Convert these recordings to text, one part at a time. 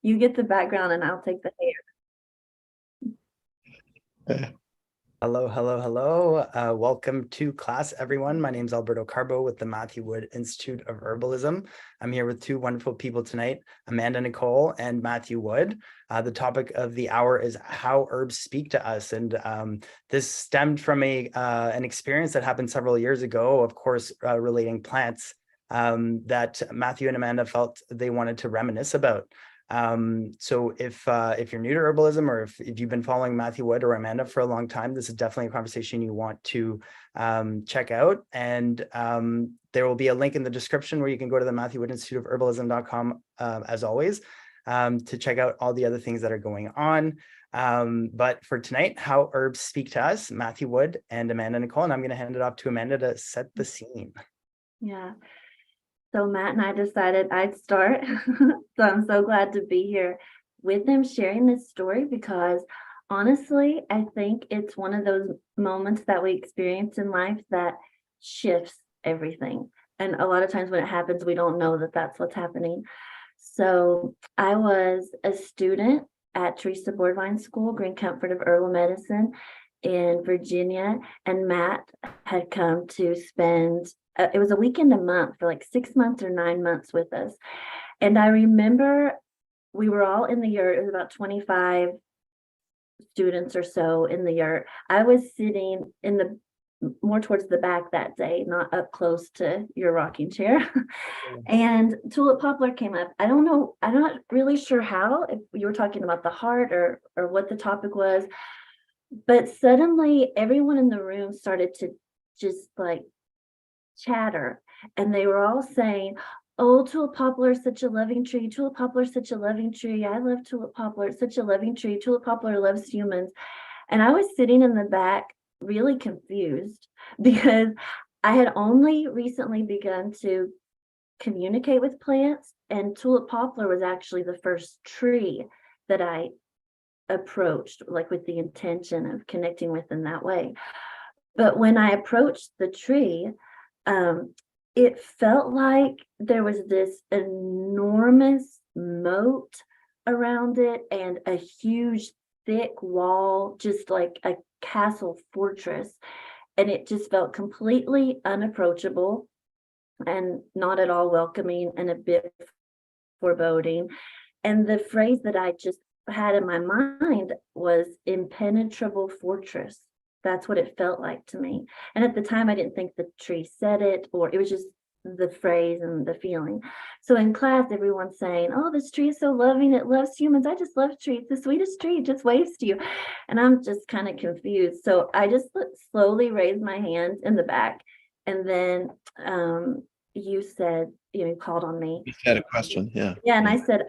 You get the background and I'll take the Yeah. Hello, hello, hello. Welcome to class, everyone. My name is Alberto Carbo with the Matthew Wood Institute of Herbalism. I'm here with two wonderful people tonight, Amanda Nicole and Matthew Wood. The topic of the hour is how herbs speak to us. And this stemmed from an experience that happened several years ago, of course, relating plants that Matthew and Amanda felt they wanted to reminisce about. So if you're new to herbalism, or if you've been following Matthew Wood or Amanda for a long time, this is definitely a conversation you want to check out. And there will be a link in the description where you can go to the Matthew Wood Institute of Herbalism.com as always, to check out all the other things that are going on. But for tonight, how herbs speak to us, Matthew Wood and Amanda Nicole, and I'm going to hand it off to Amanda to set the scene. Yeah. So Matt and I decided I'd start. So I'm so glad to be here with them sharing this story because honestly, I think it's one of those moments that we experience in life that shifts everything. And a lot of times when it happens, we don't know that that's what's happening. So I was a student at Teresa Boardvine School, Green Comfort of Herbal Medicine in Virginia, and Matt had come to spend it was a weekend a month for like 6 months or 9 months with us. And I remember we were all in the yurt. It was about 25 students or so in the yurt. I was sitting in the more towards the back that day, not up close to your rocking chair. And Tulip Poplar came up. I don't know, I'm not really sure how, if you were talking about the heart or what the topic was, but suddenly everyone in the room started to just like chatter, and they were all saying, "Oh, Tulip Poplar is such a loving tree. Tulip Poplar is such a loving tree. I love Tulip Poplar. It's such a loving tree. Tulip Poplar loves humans." And I was sitting in the back really confused because I had only recently begun to communicate with plants, and Tulip Poplar was actually the first tree that I approached, like with the intention of connecting with in that way. But when I approached the tree, it felt like there was this enormous moat around it and a huge thick wall, just like a castle fortress. And it just felt completely unapproachable and not at all welcoming and a bit foreboding. And the phrase that I just had in my mind was impenetrable fortress. That's what it felt like to me. And at the time, I didn't think the tree said it, or it was just the phrase and the feeling. So in class, everyone's saying, "Oh, this tree is so loving. It loves humans. I just love trees. The sweetest tree, just waves to you." And I'm just kind of confused. So I just slowly raised my hand in the back. And then you said, you called on me. You had a question, yeah. Yeah, and I said,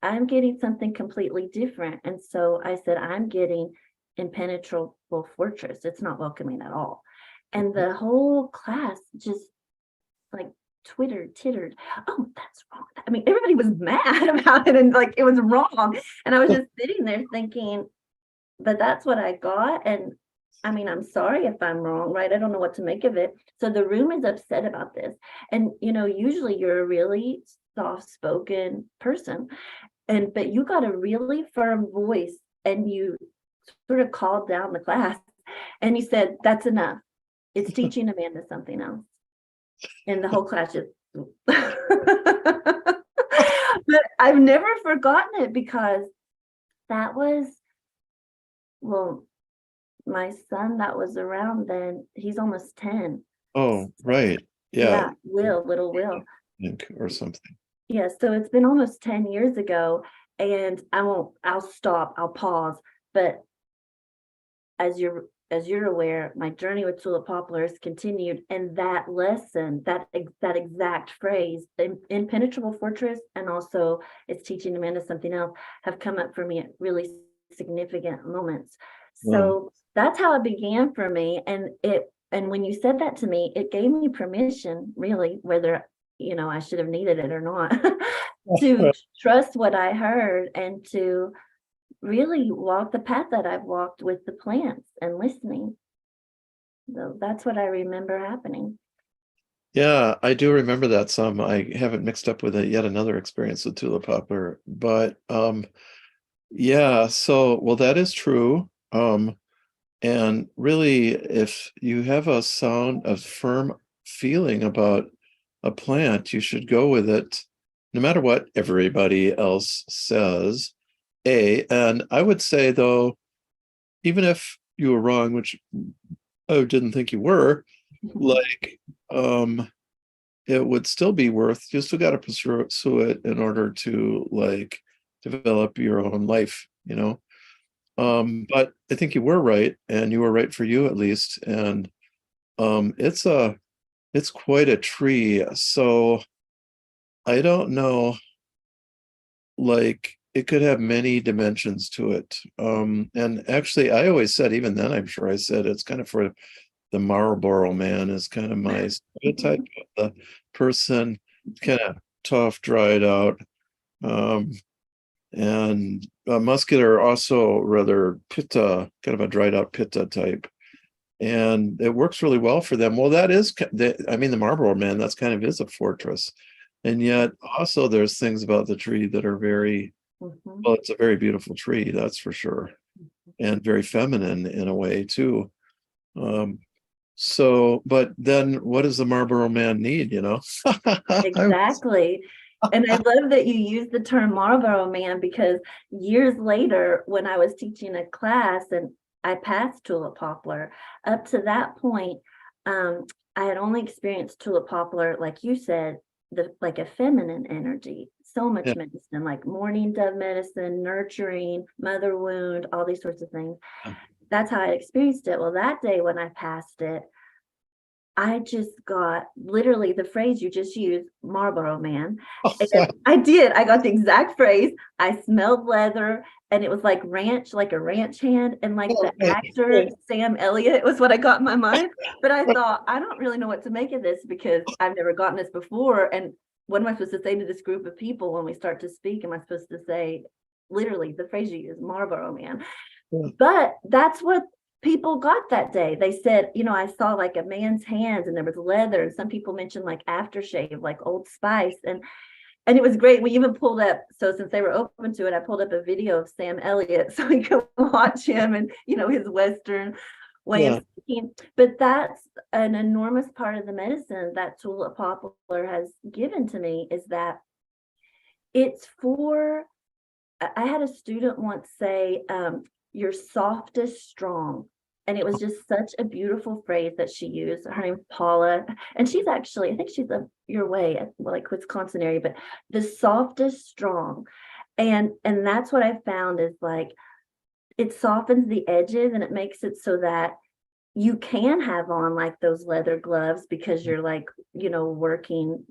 I'm getting something completely different. And so I said, I'm getting impenetrable fortress. It's not welcoming at all. And the whole class just like tittered. "Oh, that's wrong." I mean, everybody was mad about it and like it was wrong. And I was just sitting there thinking, but that's what I got. And I mean, I'm sorry if I'm wrong, right? I don't know what to make of it. So the room is upset about this. And usually you're a really soft-spoken person, but you got a really firm voice and you sort of called down the class and you said, "That's enough. It's teaching Amanda something else." And the whole class just but I've never forgotten it because that was, well, my son that was around then, he's almost 10. Oh, right. Yeah. Little Will. Or something. Yeah, so it's been almost 10 years ago, and I'll stop, I'll pause. But as you're aware, my journey with Tulip Poplar has continued, and that lesson, that exact phrase, impenetrable fortress, and also it's teaching Amanda something else, have come up for me at really significant moments. So that's how it began for me. And when you said that to me, it gave me permission, really, whether I should have needed it or not, to trust what I heard and to really walk the path that I've walked with the plants and listening. So that's what I remember happening. Yeah, I do remember that some. I haven't mixed up with it yet another experience with Tulip Poplar, but yeah, so well that is true. And really if you have a firm feeling about a plant, you should go with it no matter what everybody else says. And I would say though, even if you were wrong, which I didn't think you were, like it would still be worth, you still got to pursue it in order to like develop your own life, you know. But I think you were right, and you were right for you at least. And it's quite a tree. So I don't know, like it could have many dimensions to it. And actually I always said, even then, I'm sure I said it's kind of for the Marlboro man is kind of my stereotype of the person, kind of tough, dried out, um, and muscular, also rather pitta, kind of a dried out pitta type. And it works really well for them. Well, I mean, the Marlboro man, that's kind of is a fortress. And yet also there's things about the tree that are well, it's a very beautiful tree, that's for sure. And very feminine in a way too. Um, So, but then what does the Marlboro man need, you know? Exactly. And I love that you use the term Marlboro man, because years later, when I was teaching a class and I passed Tulip Poplar, up to that point, I had only experienced Tulip Poplar, like you said, like a feminine energy, so much Yeah, medicine, like morning dove medicine, nurturing, mother wound, all these sorts of things. That's how I experienced it. Well, that day when I passed it, I just got literally the phrase you just used, Marlboro man. And I did. I got the exact phrase. I smelled leather, and it was like ranch, like a ranch hand, and like the actor Sam Elliott was what I got in my mind. But I thought, I don't really know what to make of this because I've never gotten this before. And what am I supposed to say to this group of people when we start to speak? Am I supposed to say literally the phrase you use, Marlboro man? But that's what people got that day. They said, I saw like a man's hands and there was leather. And some people mentioned like aftershave, like Old Spice. And it was great. We even pulled up, so since they were open to it, I pulled up a video of Sam Elliott so we could watch him and his Western way yeah, of speaking. But that's an enormous part of the medicine that Tulip Poplar has given to me, is that it's for, I had a student once say, your softest strong. And it was just such a beautiful phrase that she used. Her name's Paula. And she's actually, I think she's up your way, like Wisconsin area, but the softest strong. And that's what I found is like, it softens the edges and it makes it so that you can have on like those leather gloves because you're like, working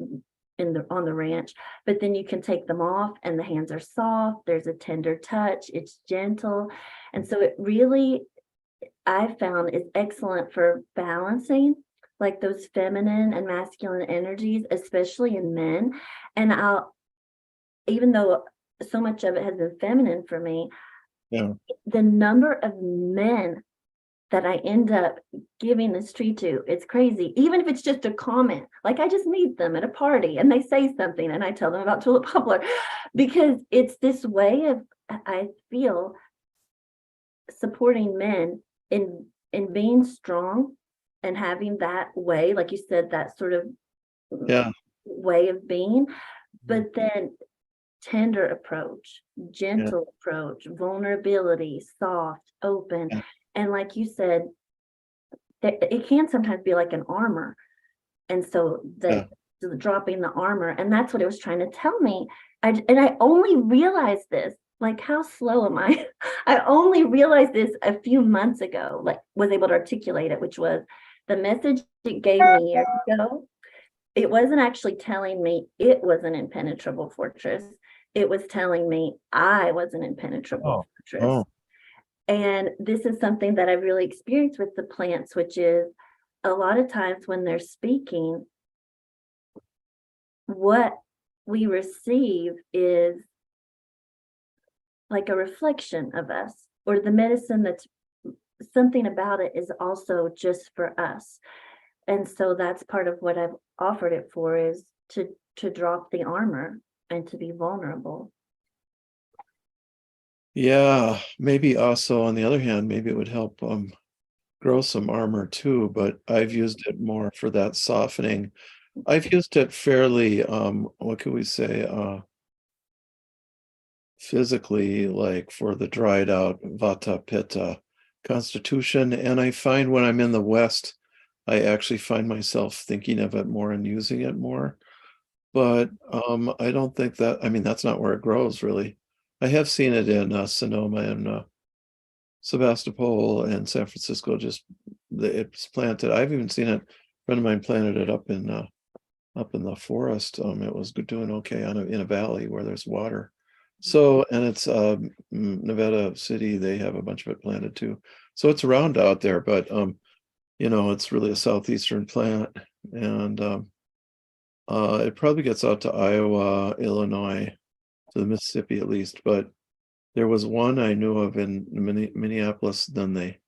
on the ranch, but then you can take them off and the hands are soft. There's a tender touch. It's gentle. And so it really, I found, is excellent for balancing like those feminine and masculine energies, especially in men. And even though so much of it has been feminine for me, yeah, the number of men that I end up giving this tree to, it's crazy. Even if it's just a comment, like I just meet them at a party and they say something and I tell them about Tulip Poplar, because it's this way of, I feel, supporting men in being strong and having that way, like you said, that sort of yeah, way of being, but then tender approach, yeah, gentle approach, vulnerability, soft, open. yeah, And like you said, it can sometimes be like an armor. And so yeah, the dropping the armor, and that's what it was trying to tell me. And I only realized this, like how slow am I? I only realized this a few months ago, like was able to articulate it, which was the message it gave me years ago. It wasn't actually telling me it was an impenetrable fortress. It was telling me I was an impenetrable fortress. oh, And this is something that I've really experienced with the plants, which is a lot of times when they're speaking, what we receive is like a reflection of us, or the medicine that's something about it is also just for us. And so that's part of what I've offered it for, is to drop the armor and to be vulnerable. Yeah, maybe also on the other hand, maybe it would help grow some armor too, but I've used it more for that softening. I've used it fairly, what can we say, physically, like for the dried out Vata Pitta constitution. And I find when I'm in the West, I actually find myself thinking of it more and using it more. But I don't think that, I mean, that's not where it grows really. I have seen it in Sonoma and Sebastopol and San Francisco, just it's planted. I've even seen it, a friend of mine planted it up in the forest. It was doing okay in a valley where there's water. So, and it's Nevada City, they have a bunch of it planted too. So it's around out there, but it's really a southeastern plant. And it probably gets out to Iowa, Illinois, to the Mississippi at least. But there was one I knew of in Minneapolis, then they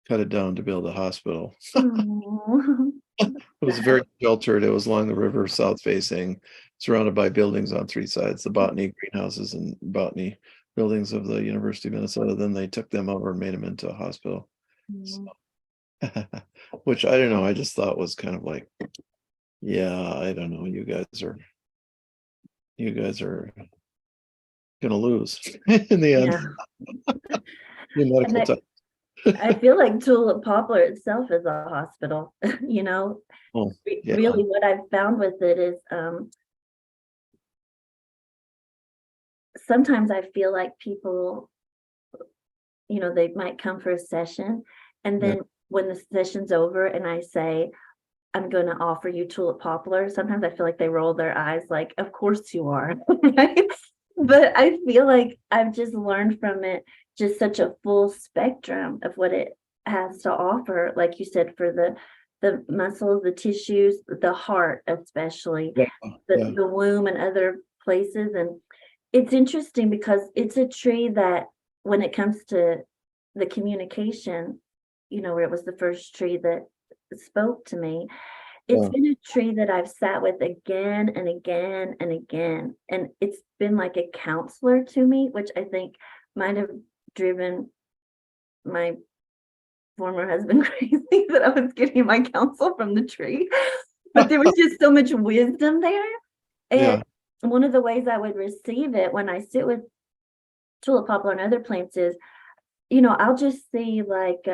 cut it down to build a hospital. Oh, It was very sheltered. It was along the river, south facing, surrounded by buildings on three sides, the botany greenhouses and botany buildings of the University of Minnesota. Then they took them over and made them into a hospital. So, which I don't know, I just thought was kind of like, yeah, I don't know, you guys are gonna lose in the end. yeah. Your medical And time. I feel like Tulip Poplar itself is a hospital, you know. Oh, yeah. Really what I've found with it is sometimes I feel like people, they might come for a session, and then when the session's over and I say, I'm going to offer you Tulip Poplar, sometimes I feel like they roll their eyes like, of course you are. Right? But I feel like I've just learned from it just such a full spectrum of what it has to offer, like you said, for the muscles, the tissues, the heart, especially Yeah. the womb and other places. And it's interesting because it's a tree that, when it comes to the communication, where it was the first tree that spoke to me, it's Yeah. been a tree that I've sat with again and again and again. And it's been like a counselor to me, which I think might have driven my former husband crazy, that I was getting my counsel from the tree. But there was just so much wisdom there. And one of the ways I would receive it when I sit with Tulip Poplar and other plants is, I'll just see like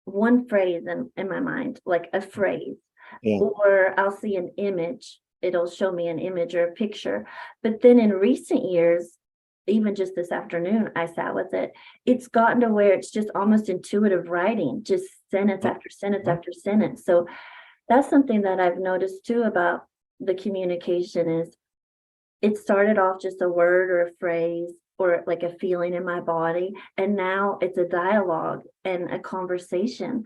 one phrase in my mind, like a phrase, or I'll see an image. It'll show me an image or a picture. But then in recent years, even just this afternoon, I sat with it. It's gotten to where it's just almost intuitive writing, just sentence after sentence after sentence. So that's something that I've noticed too about the communication is, it started off just a word or a phrase or like a feeling in my body. And now it's a dialogue and a conversation,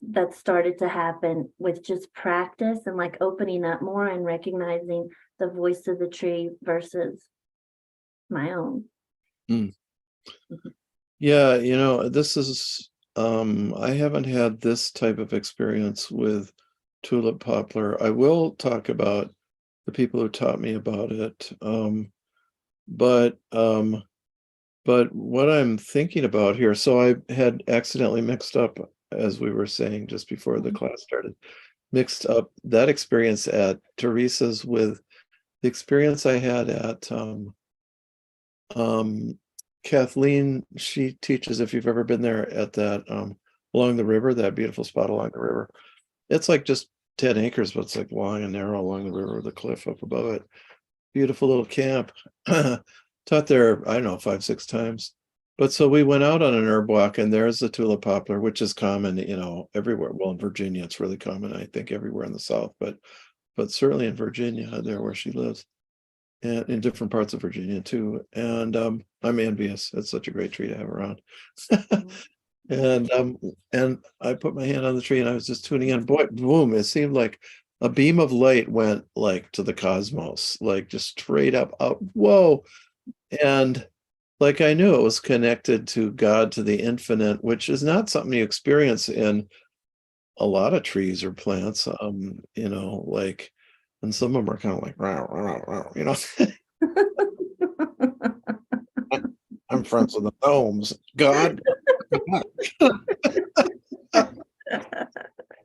that's started to happen with just practice and like opening up more and recognizing the voice of the tree versus my own. Yeah, this is I haven't had this type of experience with Tulip Poplar. I will talk about the people who taught me about it. But what I'm thinking about here, so I had accidentally mixed up, as we were saying just before the class started, mixed up that experience at Teresa's with the experience I had at Kathleen. She teaches, if you've ever been there, at that along the river, that beautiful spot along the river. It's like just 10 acres, but it's like long and narrow along the river with a cliff up above it. Beautiful little camp. Taught there, I don't know, 5-6 times. But so we went out on an herb walk, and there's the Tulip Poplar, which is common, everywhere. Well, in Virginia, it's really common, I think, everywhere in the South, but certainly in Virginia, there where she lives, and in different parts of Virginia too. And I'm envious. It's such a great tree to have around. And I put my hand on the tree and I was just tuning in. Boy, boom, it seemed like a beam of light went like to the cosmos, like just straight up out. Whoa. And like I knew it was connected to God, to the infinite, which is not something you experience in a lot of trees or plants. Like, and some of them are kind of like, "Rah, rah, rah," I'm friends with the gnomes. God,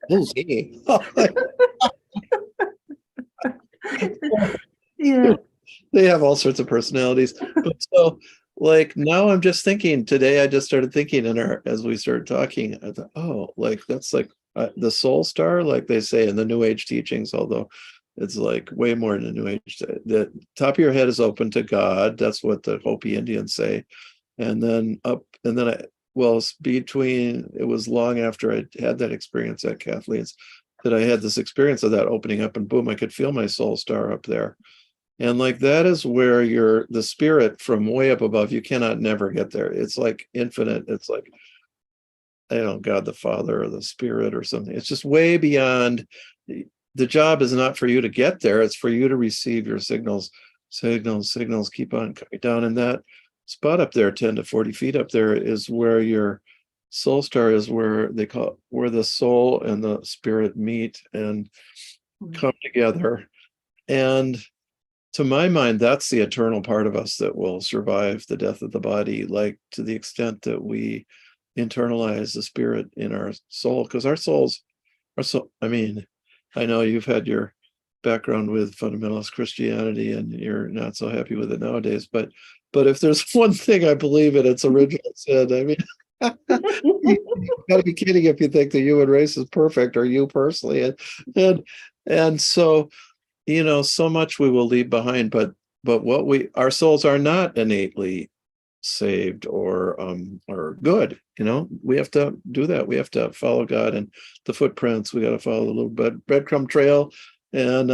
who's he? Yeah. They have all sorts of personalities. But so, like, now I'm just thinking today, I just started thinking as we started talking, I thought, oh, like that's like the soul star, like they say in the New Age teachings, although it's like way more in the New Age. The top of your head is open to God. That's what the Hopi Indians say. And then up, and then it's between, it was long after I had that experience at Kathleen's that I had this experience of that opening up, and boom, I could feel my soul star up there. And like that is where the spirit from way up above, you cannot never get there. It's like infinite. It's like, I don't know, God the Father or the Spirit or something. It's just way beyond. The job is not for you to get there. It's for you to receive your signals. Signals keep on coming down. And that spot up there, 10 to 40 feet up there, is where your soul star is, where they call it, where the soul and the spirit meet and come together. And to my mind, that's the eternal part of us that will survive the death of the body, like to the extent that we internalize the spirit in our soul, because our souls are so, I mean, I know you've had your background with fundamentalist Christianity and you're not so happy with it nowadays, but if there's one thing I believe in, it's original sin. I mean, you gotta be kidding if you think the human race is perfect, or you personally. And so, so much we will leave behind, but our souls are not innately saved or good. We have to do that. We have to follow God and the footprints. We got to follow the little breadcrumb trail, and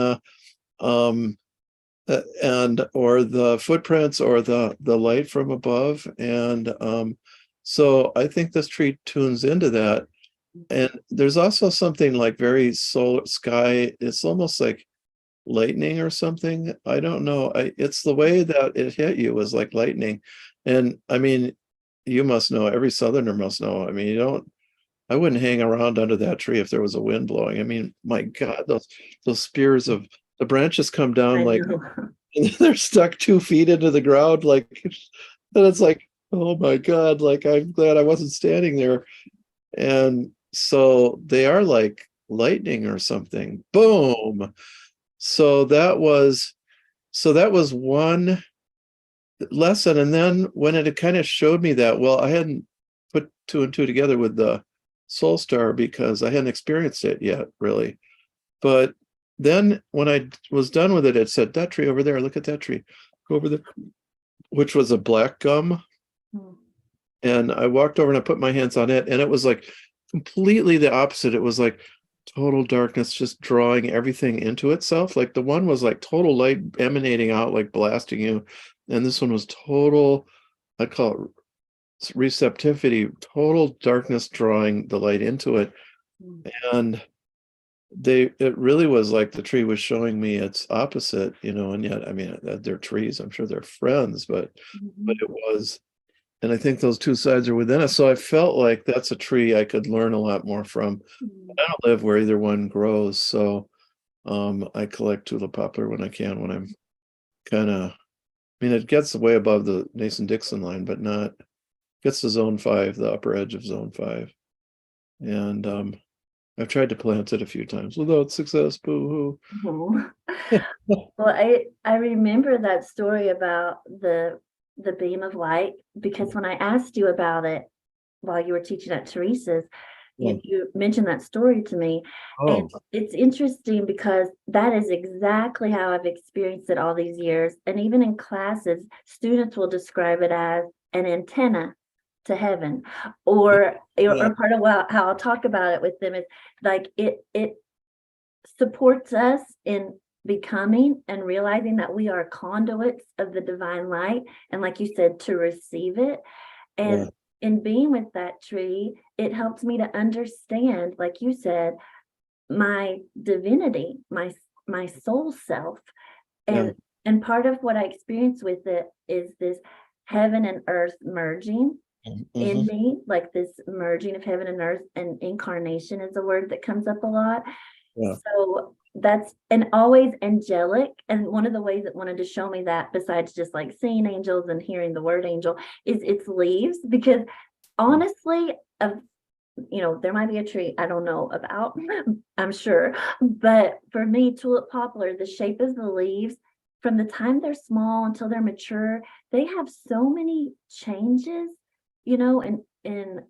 or the footprints, or the light from above. And so I think this tree tunes into that. And there's also something like very solar sky. It's almost like lightning or something. I don't know. It's the way that it hit you was like lightning. And I mean, you must know, every southerner must know. I mean, I wouldn't hang around under that tree if there was a wind blowing. I mean, my God, those spears of the branches come down I like, know. and they're stuck 2 feet into the ground, like, and it's like, oh my God, like I'm glad I wasn't standing there. And so they are like lightning or something. Boom. So that was one lesson. And then when it kind of showed me that, well, I hadn't put two and two together with the soul star because I hadn't experienced it yet, really. But then when I was done with it, it said, that tree over there, look at that tree, go over there, which was a black gum. And I walked over and I put my hands on it, and it was like completely the opposite. It was like total darkness, just drawing everything into itself. Like the one was like total light emanating out, like blasting you. And this one was total, I call it receptivity, total darkness drawing the light into it. And it really was like the tree was showing me its opposite, and yet, I mean, they're trees, I'm sure they're friends, but it was, and I think those two sides are within us. So I felt like that's a tree I could learn a lot more from. I don't live where either one grows, so I collect Tulip Poplar when I can, when I'm kind of, I mean, it gets way above the Mason-Dixon line, but not, gets to zone 5, the upper edge of zone 5. And I've tried to plant it a few times without success. Boo hoo. Well, I remember that story about the beam of light, because when I asked you about it while you were teaching at Teresa's, you mentioned that story to me. And it's interesting because that is exactly how I've experienced it all these years. And even in classes, students will describe it as an antenna to heaven, or part of how I'll talk about it with them is like it supports us in becoming and realizing that we are conduits of the divine light, and like you said, to receive it. And in being with that tree, it helps me to understand, like you said, my divinity, my soul self. And part of what I experience with it is this heaven and earth merging in Mhm. me, like this merging of heaven and earth, and incarnation is a word that comes up a lot. Yeah. So that's, and always angelic. And one of the ways it wanted to show me that, besides just like seeing angels and hearing the word angel, is its leaves. Because honestly, there might be a tree I don't know about, I'm sure. But for me, tulip poplar, the shape of the leaves, from the time they're small until they're mature, they have so many changes, in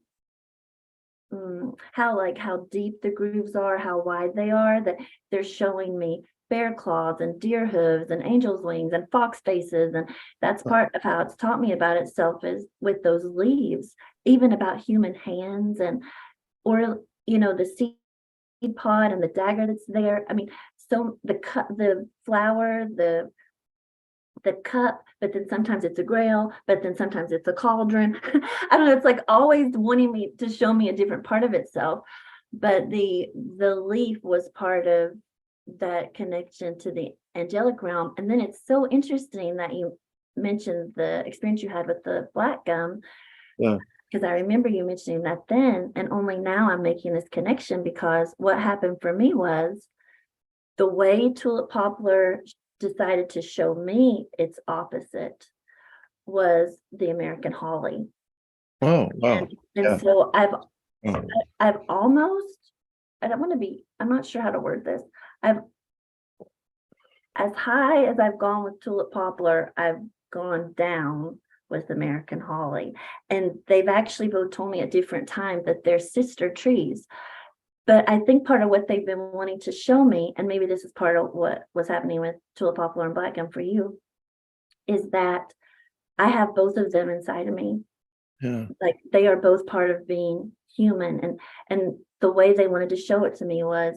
how deep the grooves are, how wide they are, that they're showing me bear claws and deer hooves and angel's wings and fox faces. And that's part of how it's taught me about itself, is with those leaves, even about human hands, and or the seed pod and the dagger that's there. I mean, so the flower, the cup, but then sometimes it's a grail, but then sometimes it's a cauldron. I don't know, it's like always wanting me to show me a different part of itself. But the leaf was part of that connection to the angelic realm. And then it's so interesting that you mentioned the experience you had with the black gum, Yeah. because I remember you mentioning that then, and only now I'm making this connection, because what happened for me was the way tulip poplar decided to show me its opposite was the American holly. Oh, wow. And Yeah. so Oh, I've almost, I don't want to be, I'm not sure how to word this. I've, as high as I've gone with tulip poplar, I've gone down with American holly. And they've actually both told me at different times that they're sister trees. But I think part of what they've been wanting to show me, and maybe this is part of what was happening with tulip poplar and black gum for you, is that I have both of them inside of me. yeah. Like, they are both part of being human. And the way they wanted to show it to me was,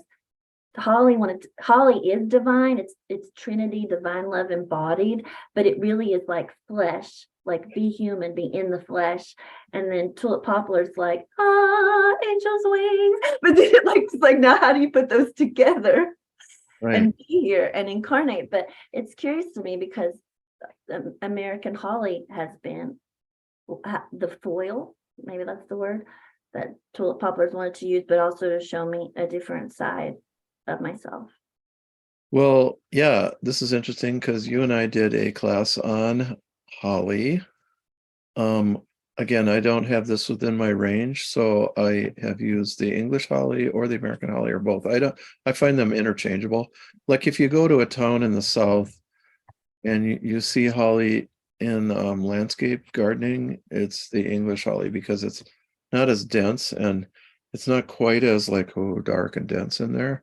Holly is divine. It's Trinity, divine love embodied, but it really is like flesh, like be human, be in the flesh. And then tulip poplar's like, angel's wings. But then it's like, now how do you put those together Right. and be here and incarnate? But it's curious to me, because the American holly has been the foil, maybe that's the word, that tulip poplars wanted to use, but also to show me a different side of myself. Well, yeah, this is interesting because you and I did a class on holly. Again, I don't have this within my range, so I have used the English holly or the American holly, or both. I find them interchangeable. Like if you go to a town in the South and you see holly in landscape gardening, it's the English holly, because it's not as dense and it's not quite as like, oh, dark and dense in there.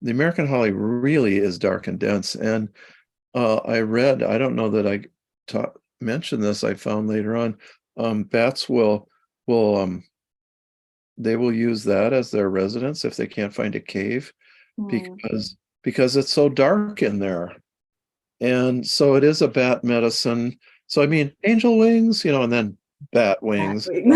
The American holly really is dark and dense. And I read, I don't know that I mentioned this, I found later on, bats will they will use that as their residence if they can't find a cave, because it's so dark in there. And so it is a bat medicine. So I mean, angel wings, and then bat wings. And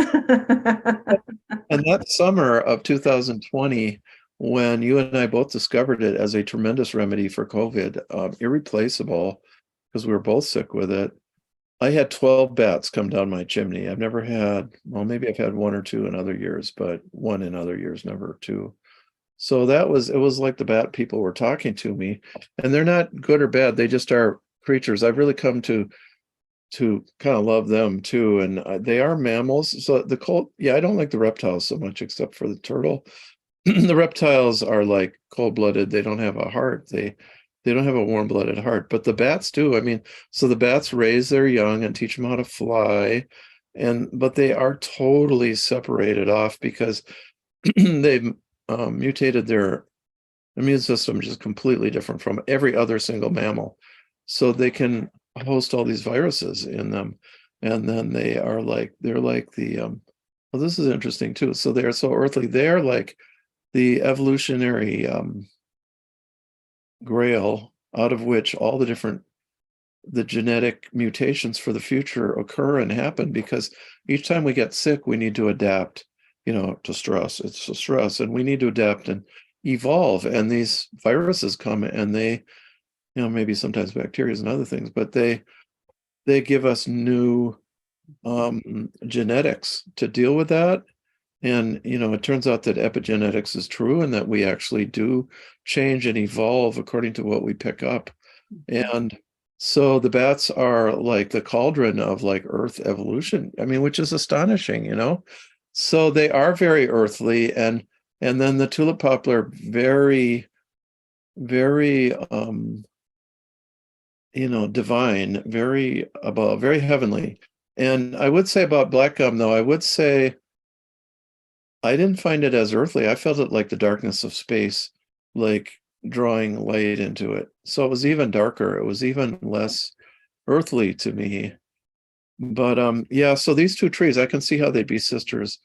that summer of 2020, when you and I both discovered it as a tremendous remedy for COVID, irreplaceable, because we were both sick with it, I had 12 bats come down my chimney. I've never had, well, maybe I've had one or two in other years, but one in other years, never two. So it was like the bat people were talking to me, and they're not good or bad. They just are creatures. I've really come to kind of love them too. And they are mammals. So I don't like the reptiles so much, except for the turtle. The reptiles are like cold-blooded. They don't have a heart. They don't have a warm-blooded heart, but the bats do. I mean, so the bats raise their young and teach them how to fly, but they are totally separated off because they've mutated their immune system, just completely different from every other single mammal. So they can host all these viruses in them. And then they're like the, well, this is interesting too. So they're so earthly. They're like the evolutionary grail out of which all the genetic mutations for the future occur and happen, because each time we get sick, we need to adapt, to stress. It's a stress, and we need to adapt and evolve. And these viruses come and they, maybe sometimes bacteria and other things, but they give us new genetics to deal with that. And, it turns out that epigenetics is true and that we actually do change and evolve according to what we pick up. And so the bats are like the cauldron of like earth evolution. I mean, which is astonishing. So they are very earthly, and then the tulip poplar, very, very divine, very above, very heavenly. And I would say about black gum, though, I would say I didn't find it as earthly. I felt it like the darkness of space, like drawing light into it. So it was even darker. It was even less earthly to me. But yeah, so these two trees, I can see how they'd be sisters,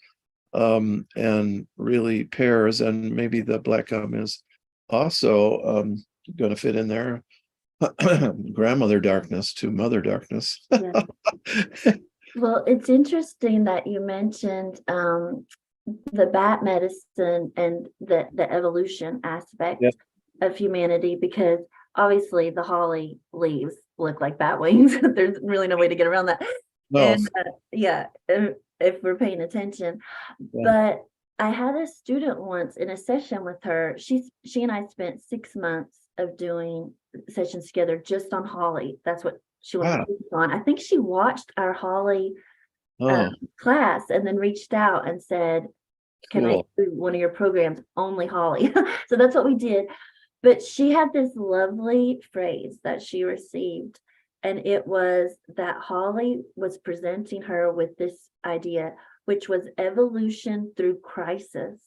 and really pairs, and maybe the black gum is also going to fit in there. Grandmother darkness to mother darkness. Yeah. Well, it's interesting that you mentioned the bat medicine and the evolution aspect Yes. of humanity, because obviously the holly leaves look like bat wings. There's really no way to get around that. No. And yeah, if we're paying attention. Yeah. But I had a student once in a session with her. She and I spent 6 months of doing sessions together just on holly. That's what she wanted Wow. to focus on. I think she watched our holly Oh, class and then reached out and said, can I cool. do one of your programs only holly? So that's what we did. But she had this lovely phrase that she received, and it was that holly was presenting her with this idea, which was evolution through crisis.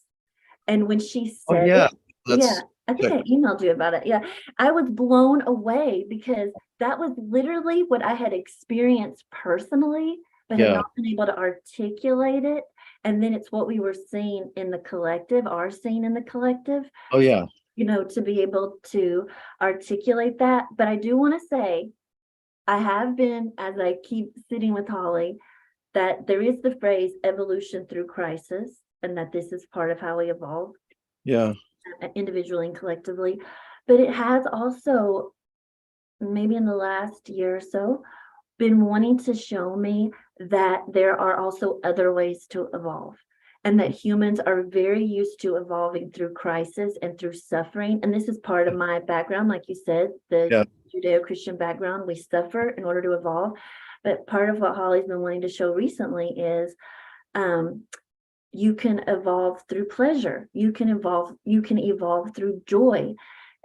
And when she Oh, said yeah. it, yeah, I think check. I emailed you about it. Yeah, I was blown away because that was literally what I had experienced personally, but had Yeah. not been able to articulate it. And then it's what we were seeing in the collective, are seeing in the collective, Oh, yeah. to be able to articulate that. But I do want to say, I have been, as I keep sitting with Holly, that there is the phrase evolution through crisis, and that this is part of how we evolve Yeah. individually and collectively. But it has also, maybe in the last year or so, been wanting to show me that there are also other ways to evolve, and that humans are very used to evolving through crisis and through suffering. And this is part of my background, like you said, the Yeah. Judeo-Christian background. We suffer in order to evolve. But part of what Holly's been wanting to show recently is you can evolve through pleasure. You can evolve through joy.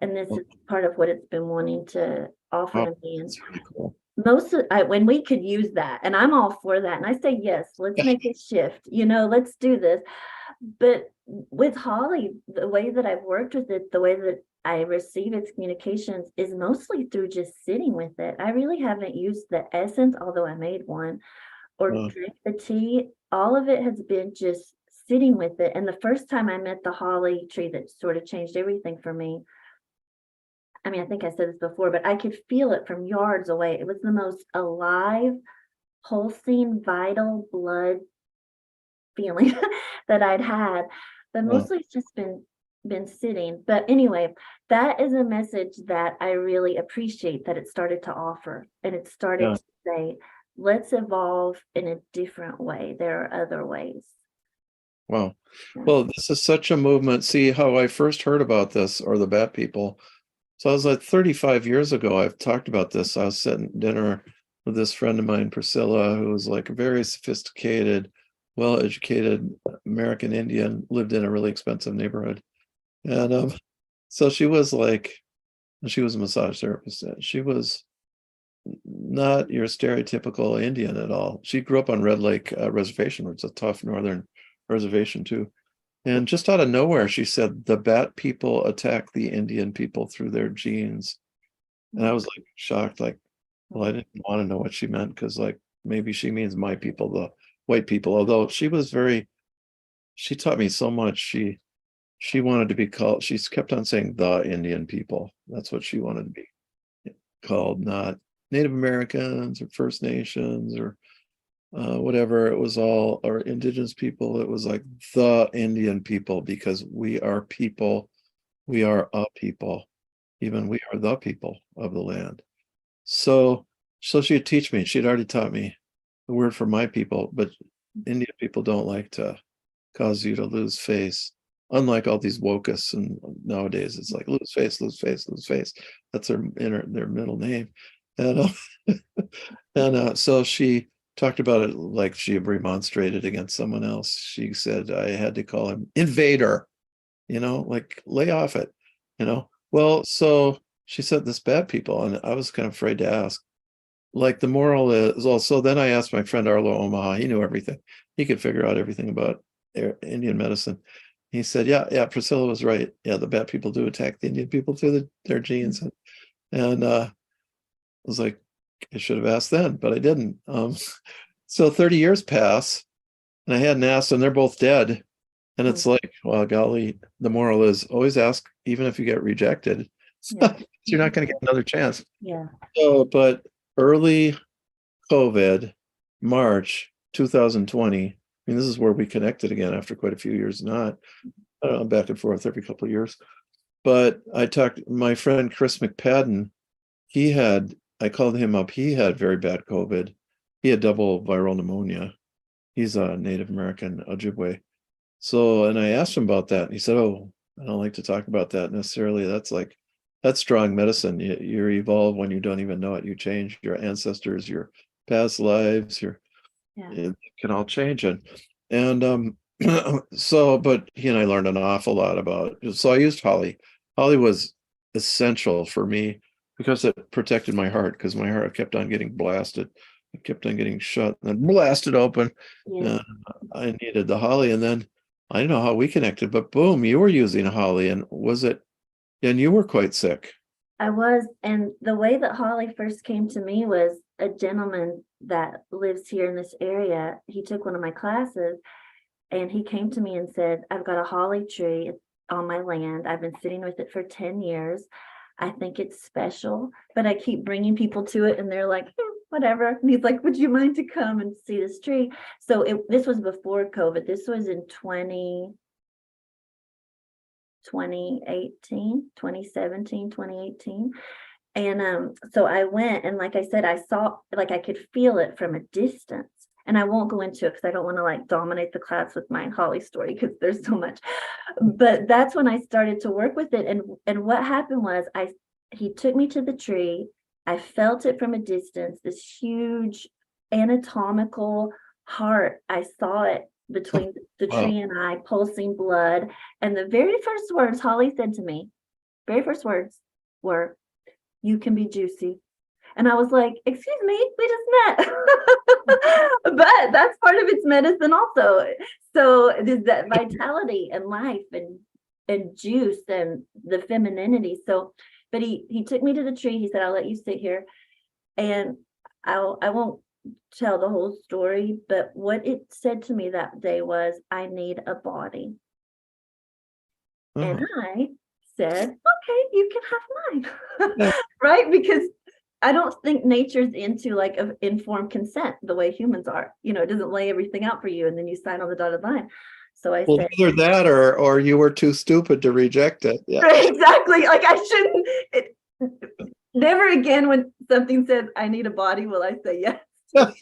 And this is part of what it's been wanting to offer Oh, to me. And that's really cool. when we could use that, and I'm all for that, and I say yes, let's make a shift, let's do this. But with Holly, the way that I've worked with it, the way that I receive its communications is mostly through just sitting with it. I really haven't used the essence, although I made one, or drink the tea. All of it has been just sitting with it. And the first time I met the holly tree, that sort of changed everything for me. I mean, I think I said this before, but I could feel it from yards away. It was the most alive, pulsing, vital blood feeling that I'd had. But mostly it's just been sitting. But anyway, that is a message that I really appreciate that it started to offer. And it started to say, let's evolve in a different way. There are other ways. Wow. Well, this is such a movement. See how I first heard about this, or the bat people. So I was like 35 years ago, I've talked about this. I was sitting at dinner with this friend of mine, Priscilla, who was like a very sophisticated, well-educated American Indian, lived in a really expensive neighborhood. And so she was like, she was a massage therapist. She was not your stereotypical Indian at all. She grew up on Red Lake Reservation, which is a tough northern reservation too. And just out of nowhere, she said, the bat people attack the Indian people through their genes. And I was like shocked, like, well, I didn't want to know what she meant, because like maybe she means my people, the white people. Although she taught me so much. She wanted to be called, she kept on saying the Indian people. That's what she wanted to be called, not Native Americans or First Nations or whatever. It was all, or indigenous people. It was like the Indian people, because we are people. We are a people. Even we are the people of the land. So she'd teach me. She'd already taught me the word for my people, but Indian people don't like to cause you to lose face. Unlike all these wokists, and nowadays it's like lose face, lose face, lose face. That's their middle name, and so she talked about it like she remonstrated against someone else. She said I had to call him invader, like lay off it, Well, so she said this bad people, and I was kind of afraid to ask. Like the moral is also. Then I asked my friend Arlo Omaha. He knew everything. He could figure out everything about Indian medicine. He said, yeah, Priscilla was right. Yeah, the bad people do attack the Indian people through their genes. And I was like, I should have asked then, but I didn't. So 30 years pass, and I hadn't asked, and they're both dead. And it's like, well, golly, the moral is always ask, even if you get rejected. Yeah. You're not going to get another chance. Yeah. So, but early COVID, March 2020, I mean, this is where we connected again after quite a few years, not back and forth every couple of years. But I talked, my friend Chris McPadden, I called him up, he had very bad COVID. He had double viral pneumonia. He's a Native American Ojibwe. So, and I asked him about that. And he said, oh, I don't like to talk about that necessarily. That's strong medicine. You evolve when you don't even know it. You change your ancestors, your past lives, it can all change. And so, but he and I learned an awful lot about it. So I used holly. Holly was essential for me because it protected my heart, because my heart kept on getting blasted. It kept on getting shut and then blasted open. Yeah. I needed the holly. And then I don't know how we connected, but boom, you were using holly. And you were quite sick. I was, and the way that holly first came to me was a gentleman that lives here in this area. He took one of my classes, and he came to me and said, I've got a holly tree on my land. I've been sitting with it for 10 years. I think it's special, but I keep bringing people to it, and they're like, whatever. And he's like, would you mind to come and see this tree? So this was before COVID. This was in 2018. And so I went, and like I said, I saw, like I could feel it from a distance. And I won't go into it because I don't want to like dominate the class with my holly story, because there's so much. But that's when I started to work with it. And what happened was he took me to the tree. I felt it from a distance, this huge anatomical heart. I saw it between the tree and I, pulsing blood. And the very first words Holly said to me, were, you can be juicy. And I was like, excuse me, we just met. But that's part of its medicine also. So there's that vitality and life and juice and the femininity. So, but he took me to the tree. He said, I'll let you sit here. And I won't tell the whole story, but what it said to me that day was, I need a body. And I said, okay, you can have mine. Right? Because I don't think nature's into like informed consent the way humans are. You know, it doesn't lay everything out for you and then you sign on the dotted line. So I said, either that or you were too stupid to reject it. Yeah. Right, exactly. Like I shouldn't. Never again when something says I need a body will I say yes. Right.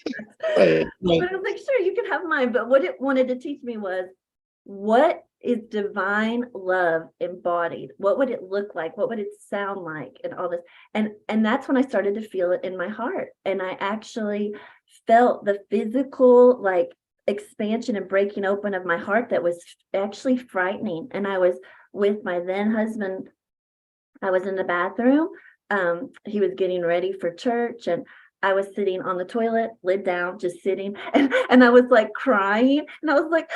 But I was like, sure, you can have mine. But what it wanted to teach me was, what is divine love embodied? What would it look like? What would it sound like? And all this. And that's when I started to feel it in my heart. And I actually felt the physical like expansion and breaking open of my heart that was actually frightening. And I was with my then husband. I was in the bathroom. He was getting ready for church, and I was sitting on the toilet, lid down, just sitting, and I was like crying, and I was like,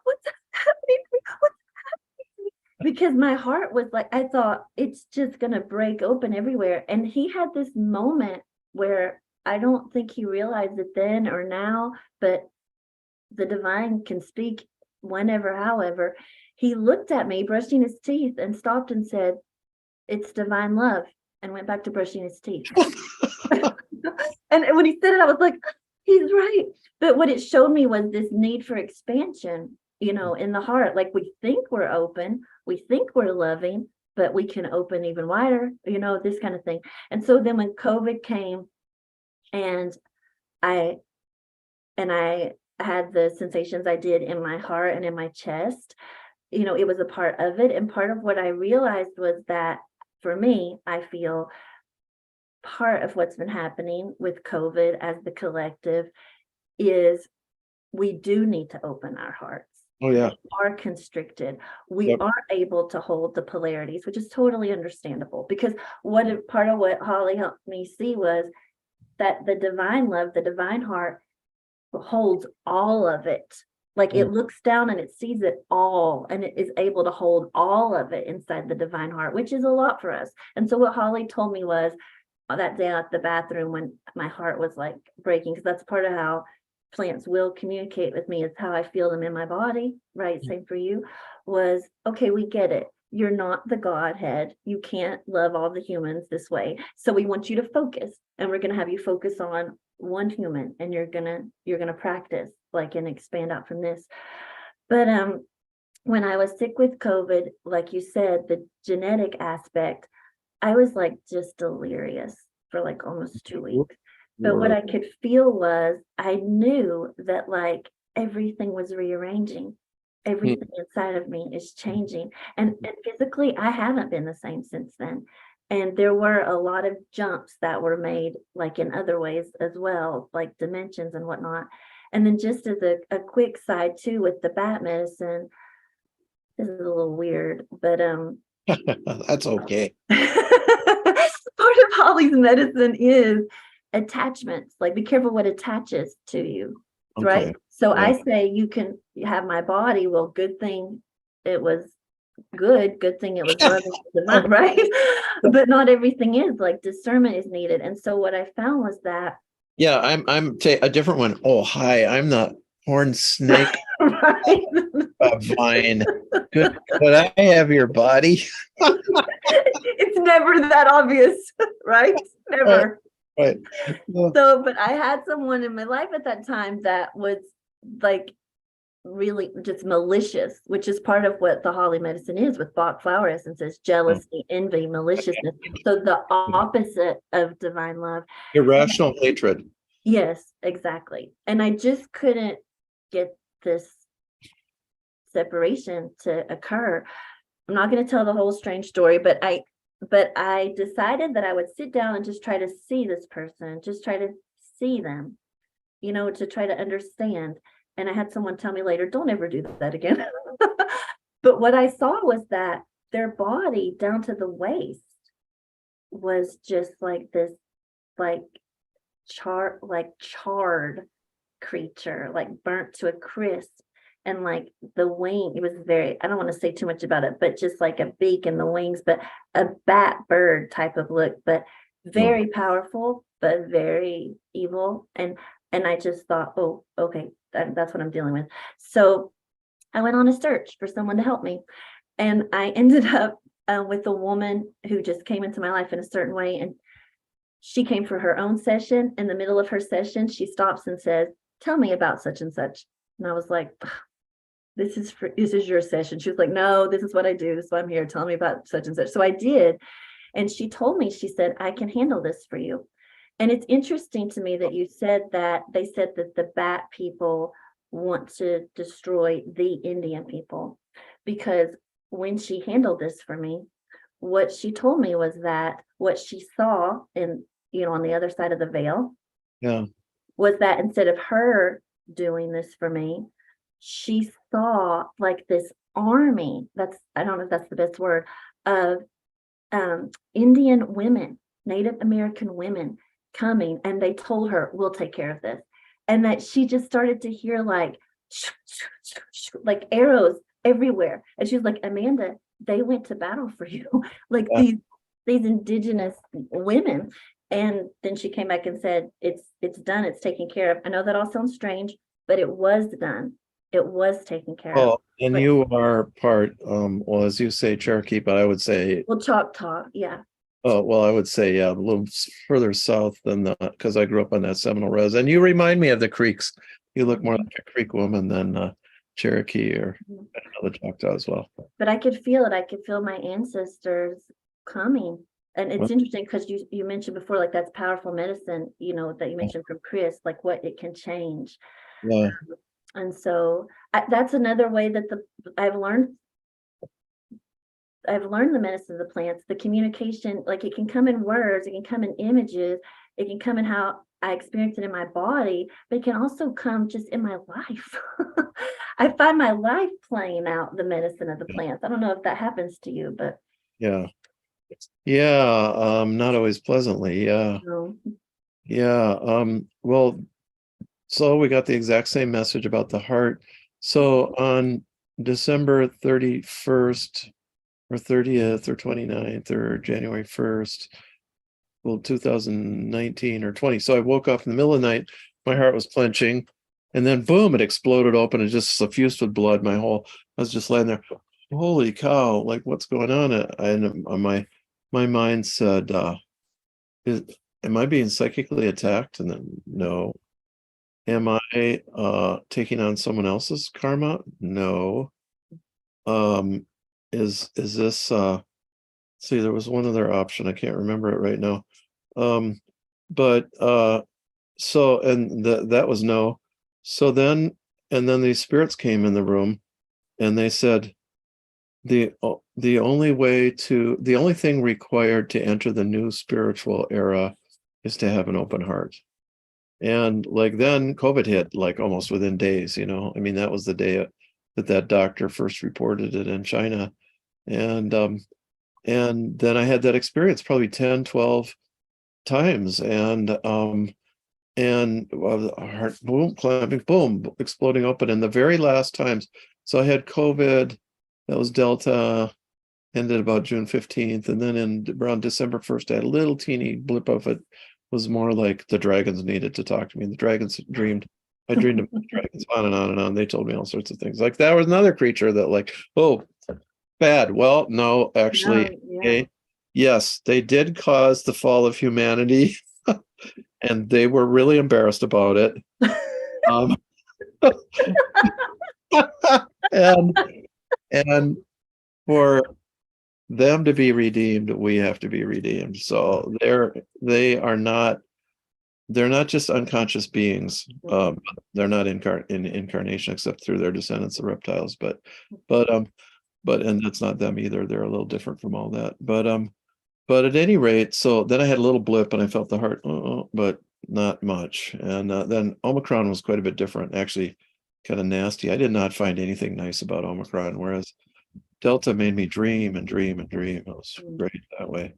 what's happening? What's happening? Because my heart was like, I thought it's just gonna break open everywhere. And he had this moment where I don't think he realized it then or now, but the divine can speak whenever, however. He looked at me brushing his teeth and stopped and said, it's divine love, and went back to brushing his teeth. And when he said it, I was like, he's right. But what it showed me was this need for expansion, you know, in the heart. Like we think we're open, we think we're loving, but we can open even wider, you know, this kind of thing. And so then when COVID came and I and I had the sensations I did in my heart and in my chest. It was a part of it. And part of what I realized was that for me, I feel part of what's been happening with COVID as the collective is we do need to open our hearts. Oh yeah. We are constricted. We Yep. aren't able to hold the polarities, which is totally understandable, because part of what Holly helped me see was that the divine love, the divine heart holds all of it. Like it looks down and it sees it all, and it is able to hold all of it inside the divine heart, which is a lot for us. And so what Holly told me was that day at the bathroom when my heart was like breaking, because that's part of how plants will communicate with me, is how I feel them in my body, right? Same for you. Was, okay, we get it. You're not the Godhead. You can't love all the humans this way. So we want you to focus, and we're going to have you focus on one human, and you're gonna practice like and expand out from this. But when I was sick with COVID, like you said, the genetic aspect, I was like just delirious for like almost 2 weeks. But what I could feel was I knew that like everything was rearranging. Everything inside of me is changing. And physically, I haven't been the same since then. And there were a lot of jumps that were made, like in other ways as well, like dimensions and whatnot. And then just as a quick side too, with the bat medicine, this is a little weird, but That's okay. part of Holly's medicine is attachments. Like, be careful what attaches to you, right? Okay. So Yeah. I say you can have my body. Well, good thing it was good thing it was loving divine, right? But not everything is. Like, discernment is needed. And so what I found was that Yeah, I'm a different one. Oh, hi, I'm the horned snake right? vine. Could I have your body? It's never that obvious, right? Never. Right. So, but I had someone in my life at that time that was like really just malicious, which is part of what the Holly medicine is with Bach flower essences: jealousy, envy, maliciousness. So the opposite of divine love. Irrational hatred. Yes, exactly. And I just couldn't get this separation to occur. I'm not going to tell the whole strange story, but I decided that I would sit down and just try to see this person, just try to see them, to try to understand. And I had someone tell me later, don't ever do that again. But what I saw was that their body down to the waist was just like this, like charred creature, like burnt to a crisp. And like the wing, it was very, I don't want to say too much about it, but just like a beak and the wings, but a bat bird type of look, but very powerful, but very evil. And I just thought, oh, okay, that's what I'm dealing with. So I went on a search for someone to help me. And I ended up with a woman who just came into my life in a certain way. And she came for her own session. In the middle of her session, she stops and says, tell me about such and such. And I was like, this is your session. She was like, no, this is what I do. This is why I'm here. Tell me about such and such. So I did. And she told me, she said, I can handle this for you. And it's interesting to me that you said that they said that the bat people want to destroy the Indian people, because when she handled this for me, what she told me was that what she saw in, on the other side of the veil, Yeah. was that instead of her doing this for me, she saw like this army, I don't know if that's the best word, of Indian women, Native American women coming, and they told her, we'll take care of this. And that she just started to hear like arrows everywhere. And she was like, Amanda, they went to battle for you. Like these indigenous women. And then she came back and said, it's done, it's taken care of. I know that all sounds strange, but it was done. It was taken care of. Oh, and you are part, well, as you say, Cherokee, but I would say, well, Choctaw, yeah. oh, well, I would say, yeah, a little further south than that, because I grew up on that Seminole Res. And you remind me of the Creeks. You look more like a Creek woman than Cherokee or another Choctaw as well. But I could feel it. I could feel my ancestors coming. And it's interesting because you mentioned before, like that's powerful medicine, that you mentioned from Chris, like what it can change. Yeah. And so that's another way that I've learned the medicine of the plants, the communication, like it can come in words, it can come in images, it can come in how I experience it in my body, but it can also come just in my life. I find my life playing out the medicine of the plants. I don't know if that happens to you, but Yeah. Yeah. Not always pleasantly. Yeah. no. Yeah. Well, so we got the exact same message about the heart. So on December 31st or 30th or 29th or January 1st, well, 2019 or 20. So I woke up in the middle of the night, my heart was clenching, and then boom, it exploded open and just suffused with blood. I was just laying there, holy cow, like what's going on? And my mind said, is, am I being psychically attacked? And then no. Am I taking on someone else's karma? No. Is this see, there was one other option. I can't remember it right now. But so and that was no. So then and then these spirits came in the room and they said the only thing required to enter the new spiritual era is to have an open heart. And like then COVID hit like almost within days, I mean, that was the day that doctor first reported it in China. And then I had that experience probably 10, 12 times. And heart boom, clamping, boom, exploding open. And the very last times, so I had COVID, that was Delta, ended about June 15th. And then around December 1st, I had a little teeny blip of it. Was more like the dragons needed to talk to me. The dragons I dreamed of dragons on and on and on. They told me all sorts of things. Like that was another creature that like, oh, bad. Well, no, actually, No, yeah. okay. Yes, they did cause the fall of humanity. And they were really embarrassed about it. And for them to be redeemed, we have to be redeemed. So they're not just unconscious beings. They're not in incarnation except through their descendants, the reptiles. But and that's not them either. They're a little different from all that. But at any rate, so then I had a little blip and I felt the heart, but not much. And then Omicron was quite a bit different, actually, kind of nasty. I did not find anything nice about Omicron, whereas Delta made me dream and dream and dream. It was great that way.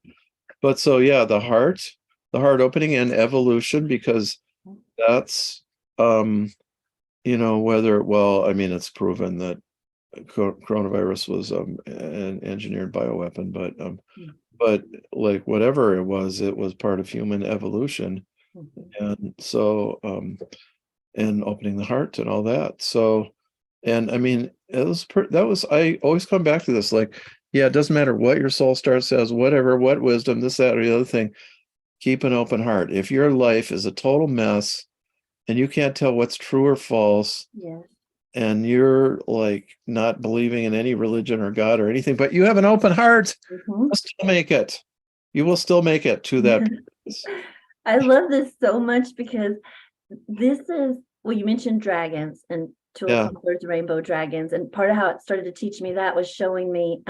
But so yeah, the heart opening and evolution, because that's I mean, it's proven that coronavirus was an engineered bioweapon, but like whatever it was part of human evolution. And so and opening the heart and all that. So, and I mean, I always come back to this, like, yeah, it doesn't matter what your soul star says, whatever, what wisdom, this, that, or the other thing, keep an open heart. If your life is a total mess and you can't tell what's true or false, Yeah. and you're like not believing in any religion or God or anything, but you have an open heart, you'll still make it. You will still make it to that place. I love this so much because this is, well, you mentioned dragons and Tulip Poplar's rainbow dragons, and part of how it started to teach me that was showing me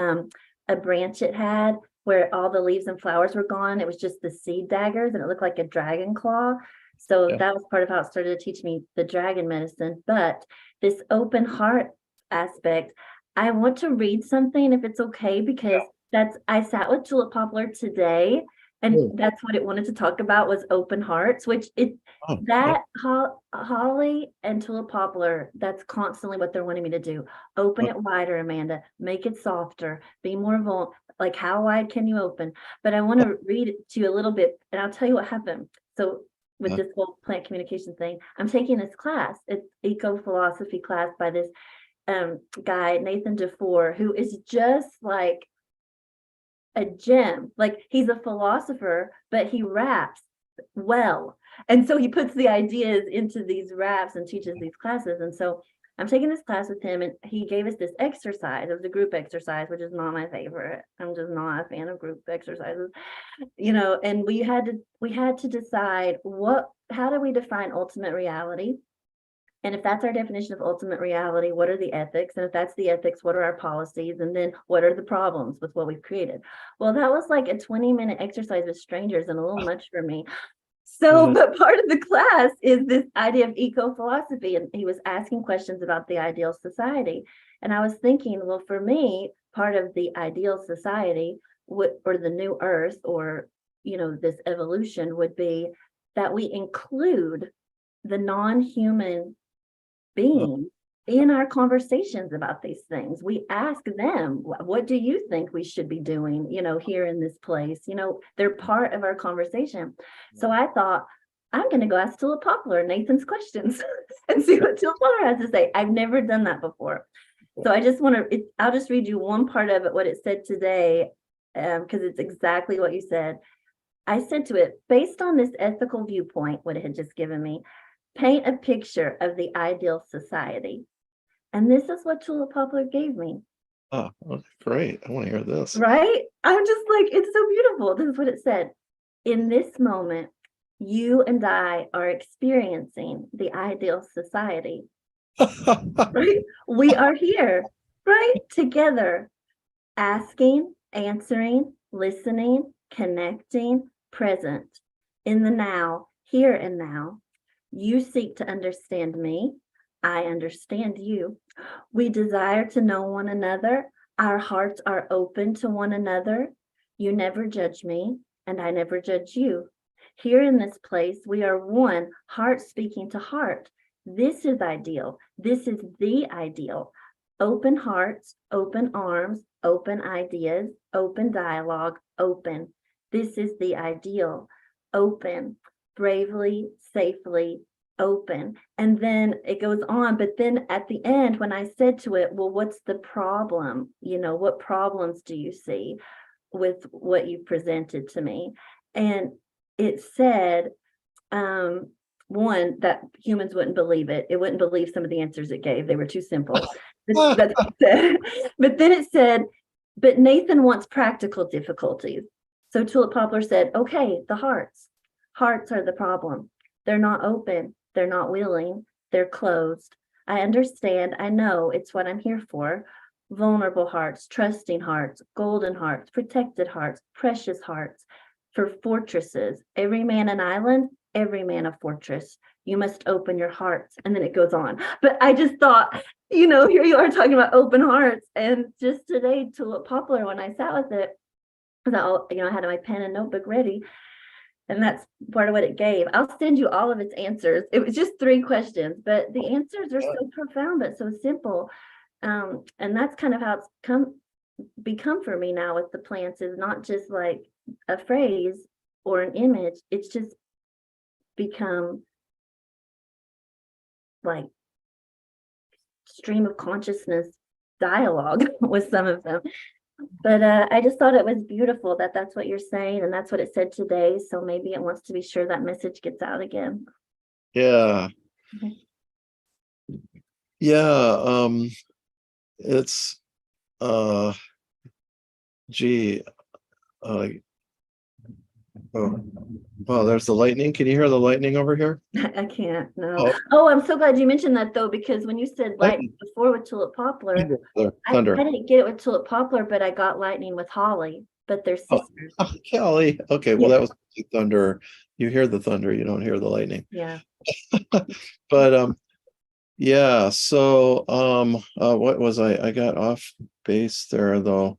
a branch it had where all the leaves and flowers were gone. It was just the seed daggers and it looked like a dragon claw. So that was part of how it started to teach me the dragon medicine. But this open heart aspect, I want to read something if it's okay, because I sat with Tulip Poplar today, and that's what it wanted to talk about was open hearts, which Holly and Tulip Poplar, that's constantly what they're wanting me to do. Open it wider, Amanda, make it softer, be more vulnerable. Like, how wide can you open? But I want to read it to you a little bit, and I'll tell you what happened. So with this whole plant communication thing, I'm taking this class. It's eco-philosophy class by this guy, Nathan DeFore, who is just like a gem. Like, he's a philosopher, but he raps well. And so he puts the ideas into these raps and teaches these classes. And so I'm taking this class with him, and he gave us this exercise. It was a group exercise, which is not my favorite. I'm just not a fan of group exercises, and we had to decide how do we define ultimate reality? And if that's our definition of ultimate reality, what are the ethics? And if that's the ethics, what are our policies? And then what are the problems with what we've created? Well, that was like a 20-minute exercise with strangers and a little much for me. So, but part of the class is this idea of eco-philosophy, and he was asking questions about the ideal society. And I was thinking, well, for me, part of the ideal society would, or the new earth, or, this evolution would be that we include the non-human beings in our conversations about these things. We ask them, what do you think we should be doing, here in this place? They're part of our conversation. So I thought, I'm going to go ask Tulip Poplar Nathan's questions and see what Tulip Poplar has to say. I've never done that before. So I just want to, I'll just read you one part of it, what it said today, because it's exactly what you said. I said to it, based on this ethical viewpoint, what it had just given me, paint a picture of the ideal society. And this is what Tulip Poplar gave me. Oh, great. I want to hear this. Right? I'm just like, it's so beautiful. This is what it said. In this moment, you and I are experiencing the ideal society. Right? We are here, right? Together, asking, answering, listening, connecting, present, in the now, here and now. You seek to understand me. I understand you. We desire to know one another. Our hearts are open to one another. You never judge me, and I never judge you. Here in this place, we are one, heart speaking to heart. This is ideal. This is the ideal. Open hearts, open arms, open ideas, open dialogue, open. This is the ideal. Open, bravely, safely, open. And then it goes on, but then at the end, when I said to it, well, what's the problem? What problems do you see with what you presented to me? And it said, one, that humans wouldn't believe it. It wouldn't believe some of the answers it gave. They were too simple. That's what it said. But then it said, but Nathan wants practical difficulties. So Tulip Poplar said, okay, the hearts are the problem. They're not open. They're not willing. They're closed. I understand. I know it's what I'm here for. Vulnerable hearts, trusting hearts, golden hearts, protected hearts, precious hearts. For fortresses, every man an island, every man a fortress. You must open your hearts. And then it goes on. But I just thought, here you are talking about open hearts. And just today, Tulip Poplar, when I sat with it, I had my pen and notebook ready. And that's part of what it gave. I'll send you all of its answers. It was just 3 questions, but the answers are so profound, but so simple. And that's kind of how it's become for me now with the plants, is not just like a phrase or an image. It's just become like stream of consciousness dialogue with some of them. But I just thought it was beautiful that that's what you're saying, and that's what it said today. So maybe it wants to be sure that message gets out again. Yeah. Okay. Yeah. It's gee. Oh, wow, there's the lightning. Can you hear the lightning over here? I can't, no. Oh, I'm so glad you mentioned that though, because when you said lightning before with Tulip Poplar, Thunder. I didn't get it with Tulip Poplar, but I got lightning with Holly, but they're sisters. Oh, Kelly. Okay, well, that was thunder. You hear the thunder, you don't hear the lightning. Yeah. But yeah, so what was I got off base there though.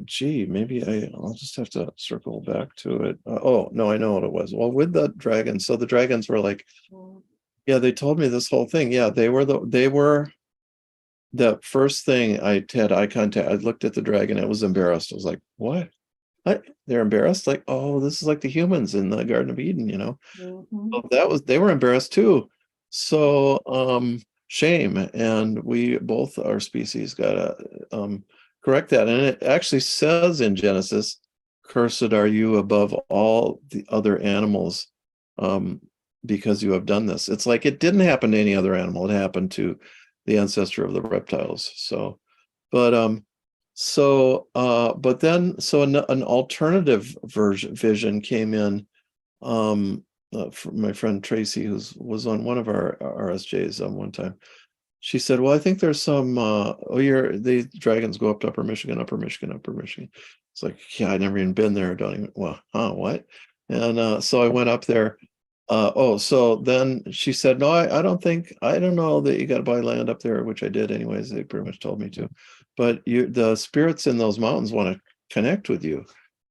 Gee, maybe I'll just have to circle back to it. Oh no, I know what it was. Well, with the dragons, so the dragons were like, yeah, they told me this whole thing. Yeah, they were the first thing I had eye contact. I looked at the dragon, it was embarrassed. I was like, what? They're embarrassed, like, oh, this is like the humans in the Garden of Eden, Well, they were embarrassed too. So shame, and we both, our species, gotta correct that. And it actually says in Genesis, cursed are you above all the other animals, because you have done this. It's like it didn't happen to any other animal, it happened to the ancestor of the reptiles. So but then an alternative vision came in, my friend Tracy, was on one of our RSJs one time. She said, well, I think there's some, the dragons go up to Upper Michigan. It's like, yeah, I've never even been there. Don't even, well, what? And so I went up there. So then she said, no, I don't know that you got to buy land up there, which I did anyways. They pretty much told me to. But the spirits in those mountains want to connect with you.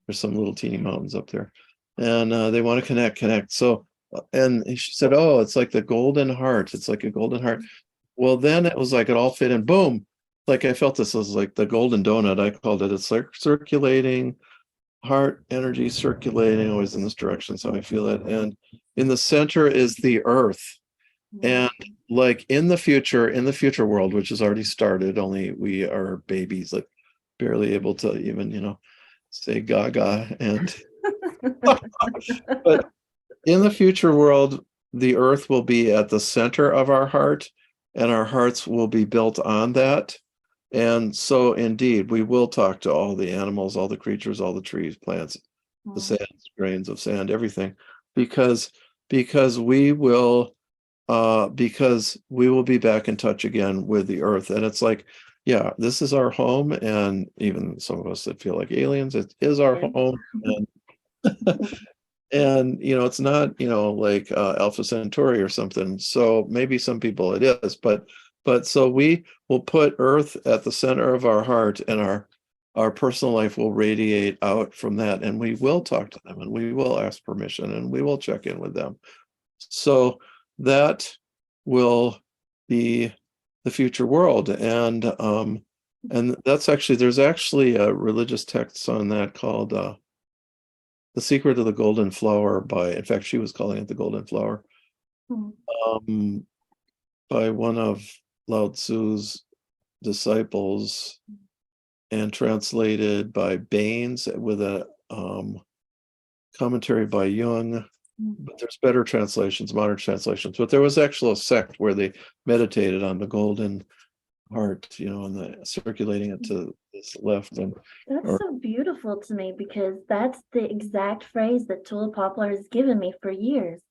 There's some little teeny mountains up there. And they want to connect. So, and she said, oh, it's like the golden heart. It's like a golden heart. Well, then it was like it all fit in, boom. Like I felt this was like the golden donut, I called it. It's like circulating, heart energy circulating always in this direction. So I feel it. And in the center is the earth. And like in the future world, which has already started, only we are babies, like barely able to even, say gaga. And but in the future world, the earth will be at the center of our heart, and our hearts will be built on that. And so indeed, we will talk to all the animals, all the creatures, all the trees, plants, the sand, grains of sand, everything, because we will be back in touch again with the earth. And it's like, yeah, this is our home. And even some of us that feel like aliens, it is our home. And and it's not like Alpha Centauri or something. So maybe some people it is, but so we will put earth at the center of our heart, and our personal life will radiate out from that, and we will talk to them, and we will ask permission, and we will check in with them. So that will be the future world. And that's actually, there's actually a religious text on that called The Secret of the Golden Flower in fact, she was calling it the Golden Flower, by one of Lao Tzu's disciples, and translated by Baines with a commentary by Jung. But there's better translations, modern translations. But there was actually a sect where they meditated on the golden heart, and circulating it to this left. And that's so beautiful to me, because that's the exact phrase that Tulip Poplar has given me for years.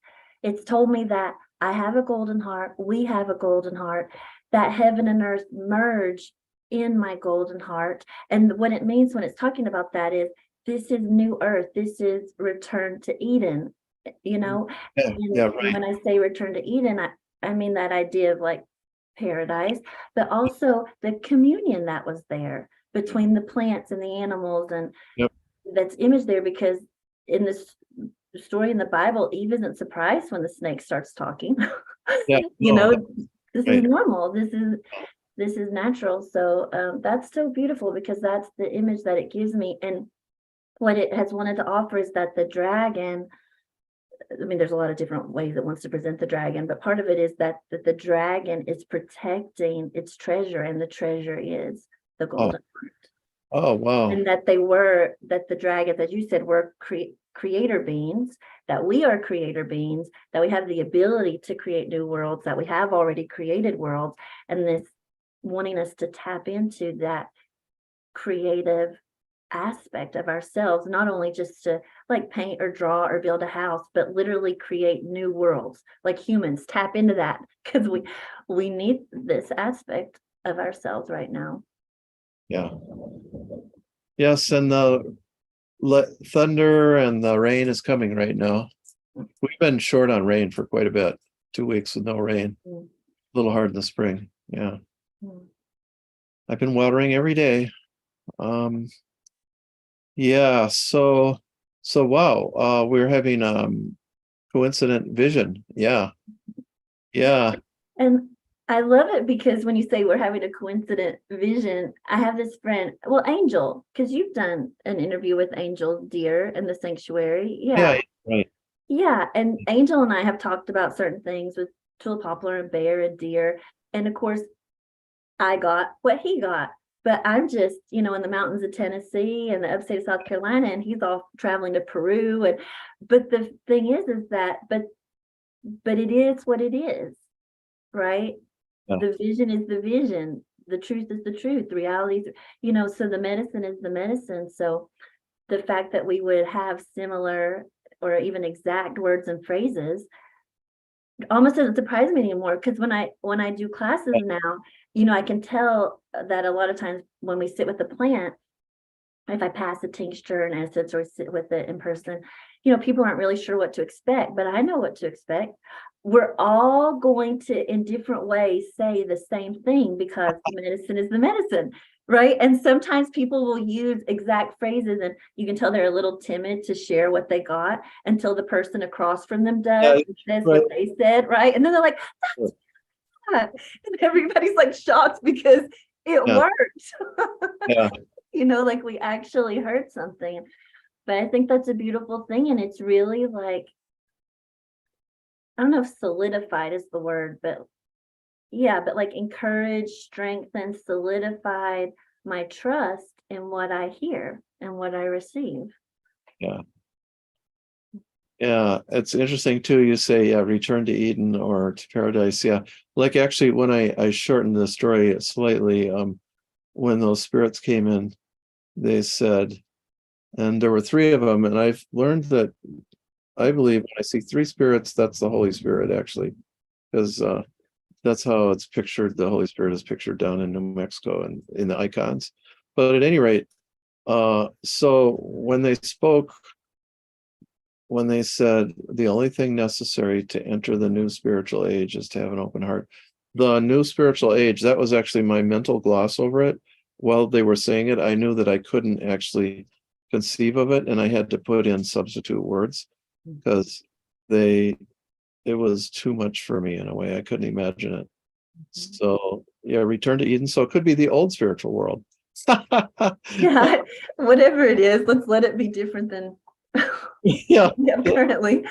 It's told me that I have a golden heart, we have a golden heart, that heaven and earth merge in my golden heart. And what it means when it's talking about that is, this is new earth, this is return to Eden, Yeah, right. When I say return to Eden, I mean that idea of like paradise, but also the communion that was there between the plants and the animals, and that's image there, because in this story in the Bible, Eve isn't surprised when the snake starts talking. This is normal, this is natural. So that's so beautiful, because that's the image that it gives me. And what it has wanted to offer is that the dragon, I mean, there's a lot of different ways it wants to present the dragon, but part of it is that the dragon is protecting its treasure, and the treasure is the golden heart. Oh, wow. And that the dragons, as you said, were creator beings, that we are creator beings, that we have the ability to create new worlds, that we have already created worlds, and this wanting us to tap into that creative aspect of ourselves, not only just to like paint or draw or build a house, but literally create new worlds. Like humans, tap into that, because we need this aspect of ourselves right now. Yeah. Yes, and the thunder and the rain is coming right now. We've been short on rain for quite a bit. 2 weeks with no rain. A little hard in the spring. Yeah. I've been watering every day. Yeah, so wow, we're having coincident vision. Yeah. And I love it, because when you say we're having a coincident vision, I have this friend, well, Angel, because you've done an interview with Angel Deer in the sanctuary. Yeah, right. Yeah, and Angel and I have talked about certain things with Tulip Poplar and Bear and Deer, and of course I got what he got, but I'm just in the mountains of Tennessee and the upstate of South Carolina, and he's off traveling to Peru. And but the thing is that but it is what it is, right? The vision is the vision, the truth is the truth, reality is, so the medicine is the medicine. So the fact that we would have similar or even exact words and phrases almost doesn't surprise me anymore, because when I do classes now, I can tell that a lot of times when we sit with the plant, if I pass a tincture and essence or sit with it in person, people aren't really sure what to expect, but I know what to expect. We're all going to, in different ways, say the same thing because medicine is the medicine, right? And sometimes people will use exact phrases and you can tell they're a little timid to share what they got until the person across from them does and says what they said, right? And then they're like, that's that. And everybody's like shocked because it worked. Yeah. Like we actually heard something. But I think that's a beautiful thing. And it's really like, I don't know if solidified is the word, but yeah, but like encouraged, strengthened, solidified my trust in what I hear and what I receive. Yeah. Yeah, it's interesting too. You say return to Eden or to paradise. Yeah. Like actually when I shortened the story slightly, when those spirits came in, they said, and there were three of them, and I've learned that I believe when I see three spirits, that's the Holy Spirit, actually, because that's how it's pictured. The Holy Spirit is pictured down in New Mexico and in the icons. But at any rate, so when they spoke, when they said the only thing necessary to enter the new spiritual age is to have an open heart, the new spiritual age, that was actually my mental gloss over it. While they were saying it, I knew that I couldn't actually conceive of it, and I had to put in substitute words because it was too much for me in a way. I couldn't imagine it. So yeah, return to Eden. So it could be the old spiritual world. Yeah, whatever it is, let's let it be different than yeah currently.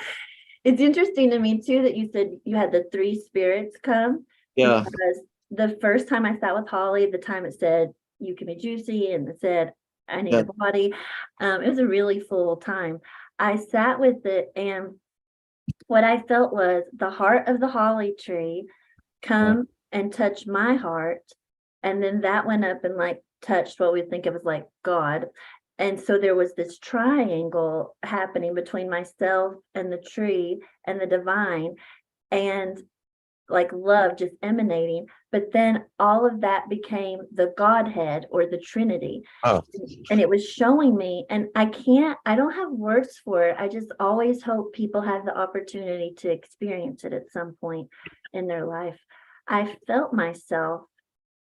It's interesting to me too that you said you had the three spirits come. Yeah. Because the first time I sat with Holly, the time it said you can be juicy and it said I need a body, it was a really full time. I sat with it and what I felt was the heart of the holly tree come and touch my heart, and then that went up and like touched what we think of as like God. And so there was this triangle happening between myself and the tree and the divine, and like love just emanating. But then all of that became the Godhead or the Trinity. Oh. And it was showing me, and I don't have words for it. I just always hope people have the opportunity to experience it at some point in their life. I felt myself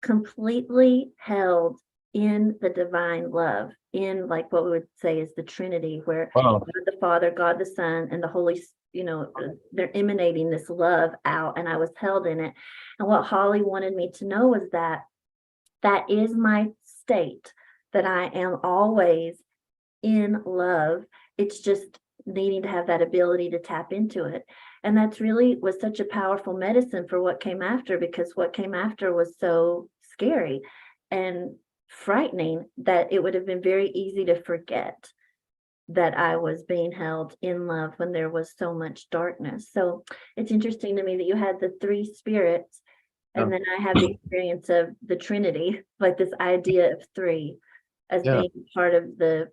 completely held in the divine love, in like what we would say is the Trinity, where God the Father, God the Son, and the Holy, they're emanating this love out, and I was held in it. And what Holly wanted me to know was that is my state, that I am always in love. It's just needing to have that ability to tap into it. And that's really was such a powerful medicine for what came after, because what came after was so scary and frightening that it would have been very easy to forget that I was being held in love when there was so much darkness. So it's interesting to me that you had the three spirits, and then I have the experience of the Trinity, like this idea of three as being part of the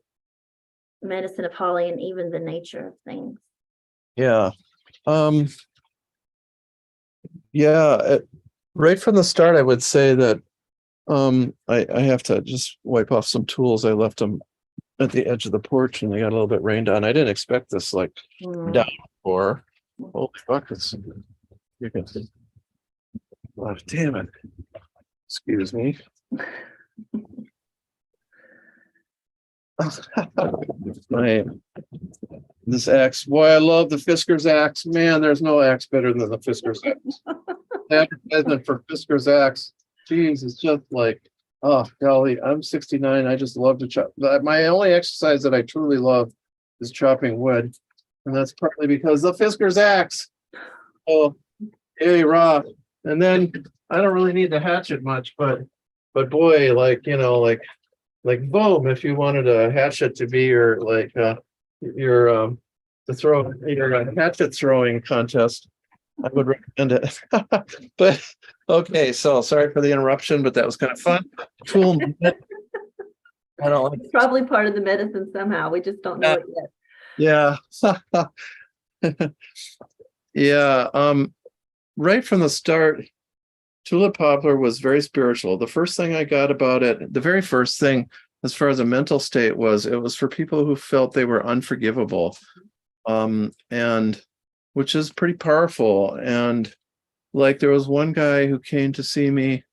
medicine of Holly and even the nature of things. Yeah. Right from the start, I would say that I have to just wipe off some tools. I left them at the edge of the porch and they got a little bit rained on. I didn't expect this downpour. Holy fuck, you can see. Oh, damn it. Excuse me. This axe, boy, I love the Fisker's axe. Man, there's no axe better than the Fisker's axe. Advertisement for Fisker's axe. Jeez, it's just like, oh golly, I'm 69. I just love to chop. My only exercise that I truly love is chopping wood, and that's partly because the Fisker's axe. Oh, hey, raw. And then I don't really need to hatch it much, but boy, like boom, if you wanted a hatchet to be your to throw your hatchet throwing contest, I would recommend it. But okay, so sorry for the interruption, but that was kind of fun. Cool. I don't like it's probably part of the medicine somehow. We just don't know it yet. Yeah. Yeah. Right from the start, Tulip Poplar was very spiritual. The first thing I got about it, the very first thing, as far as a mental state, was it was for people who felt they were unforgivable. And which is pretty powerful. And like there was one guy who came to see me,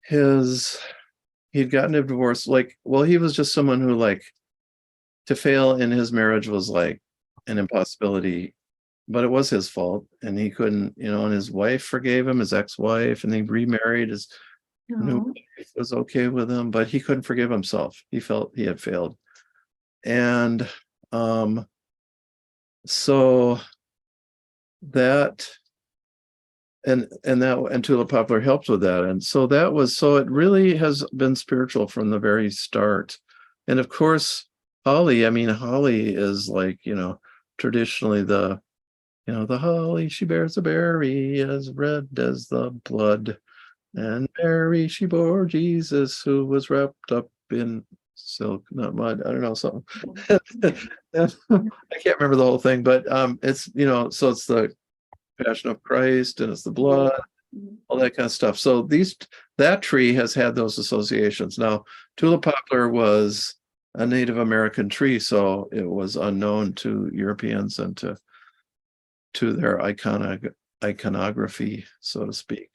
he'd gotten a divorce, like, well, he was just someone who, like, to fail in his marriage was like an impossibility, but it was his fault and he couldn't, and his wife forgave him, his ex-wife, and he remarried his new Oh, wife was okay with him, but he couldn't forgive himself. He felt he had failed. And so that and Tulip Poplar helped with that. And so it really has been spiritual from the very start. And of course, holly is like, traditionally the holly, she bears a berry as red as the blood. And Mary, she bore Jesus, who was wrapped up in silk, not mud. I don't know, something. I can't remember the whole thing, but it's, so it's the Passion of Christ and it's the blood, all that kind of stuff. So that tree has had those associations. Now, Tulip Poplar was a Native American tree, so it was unknown to Europeans and to their iconography, so to speak.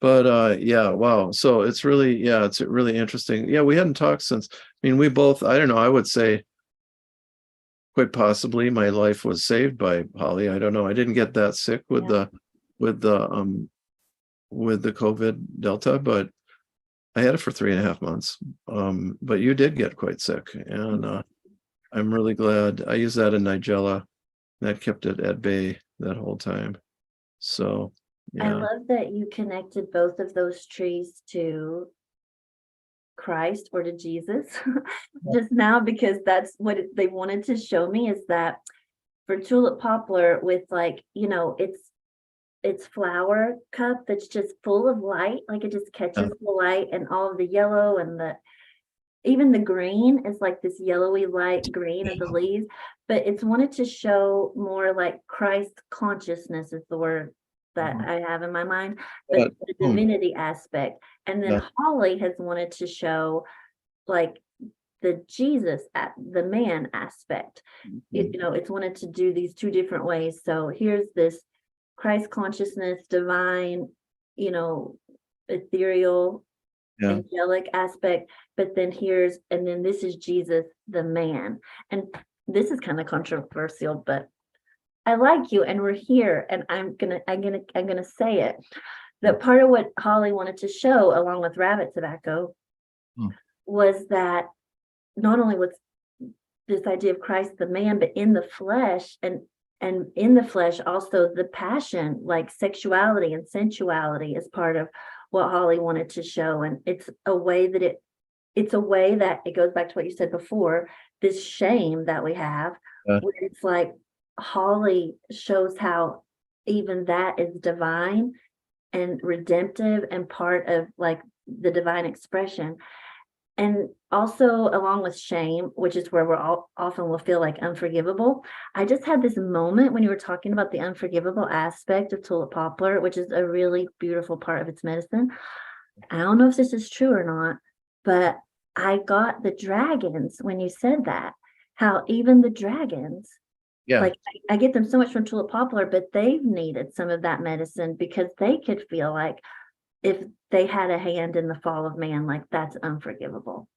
But yeah, wow. So it's really interesting. Yeah, we hadn't talked since, we both, I don't know, I would say quite possibly my life was saved by holly. I don't know. I didn't get that sick with yeah. the COVID Delta, but I had it for 3.5 months. But you did get quite sick, and I'm really glad. I used that in Nigella. That kept it at bay that whole time. So I yeah. love that you connected both of those trees to Christ or to Jesus just now, because that's what they wanted to show me, is that for Tulip Poplar, with, like, its flower cup that's just full of light, like it just catches the light, and all of the yellow and even the green is like this yellowy light green of the leaves, but it's wanted to show more like Christ consciousness is the word that I have in my mind, but the divinity aspect. And then holly has wanted to show like the Jesus the man aspect. It's wanted to do these two different ways. So here's this Christ consciousness, divine, ethereal, angelic aspect, but then this is Jesus the man. And this is kind of controversial, but I like you and we're here, and I'm gonna say it, that part of what holly wanted to show, along with rabbit tobacco, was that not only was this idea of Christ the man, but in the flesh, and in the flesh also the passion, like sexuality and sensuality, is part of what holly wanted to show. And it's a way that it goes back to what you said before, this shame that we have, where it's like holly shows how even that is divine and redemptive and part of like the divine expression. And also, along with shame, which is where often will feel like unforgivable. I just had this moment when you were talking about the unforgivable aspect of Tulip Poplar, which is a really beautiful part of its medicine. I don't know if this is true or not, but I got the dragons when you said that, how even the dragons, like I get them so much from Tulip Poplar, but they've needed some of that medicine because they could feel like if they had a hand in the fall of man, like that's unforgivable.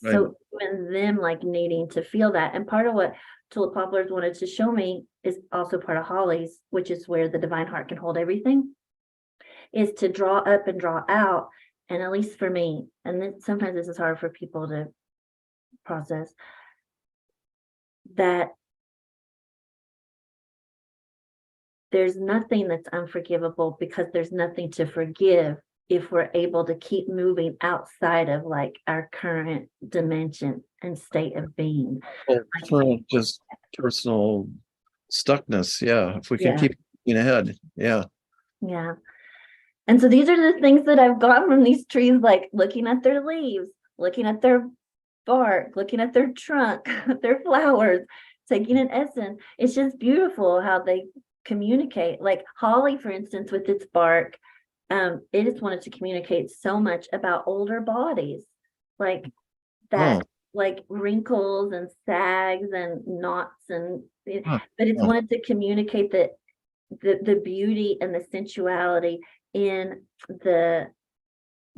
Right. So even them like needing to feel that. And part of what Tulip Poplars wanted to show me is also part of holly's, which is where the divine heart can hold everything, is to draw up and draw out. And at least for me, and then sometimes this is hard for people to process, that there's nothing that's unforgivable because there's nothing to forgive if we're able to keep moving outside of like our current dimension and state of being. Just personal stuckness. Yeah. If we can keep moving ahead. Yeah. Yeah. And so these are the things that I've gotten from these trees, like looking at their leaves, looking at their bark, looking at their trunk, their flowers, taking an essence. It's just beautiful how they communicate. Like holly, for instance, with its bark, it just wanted to communicate so much about older bodies, like that, Oh, like wrinkles and sags and knots and, huh, but it's huh. wanted to communicate that the beauty and the sensuality in the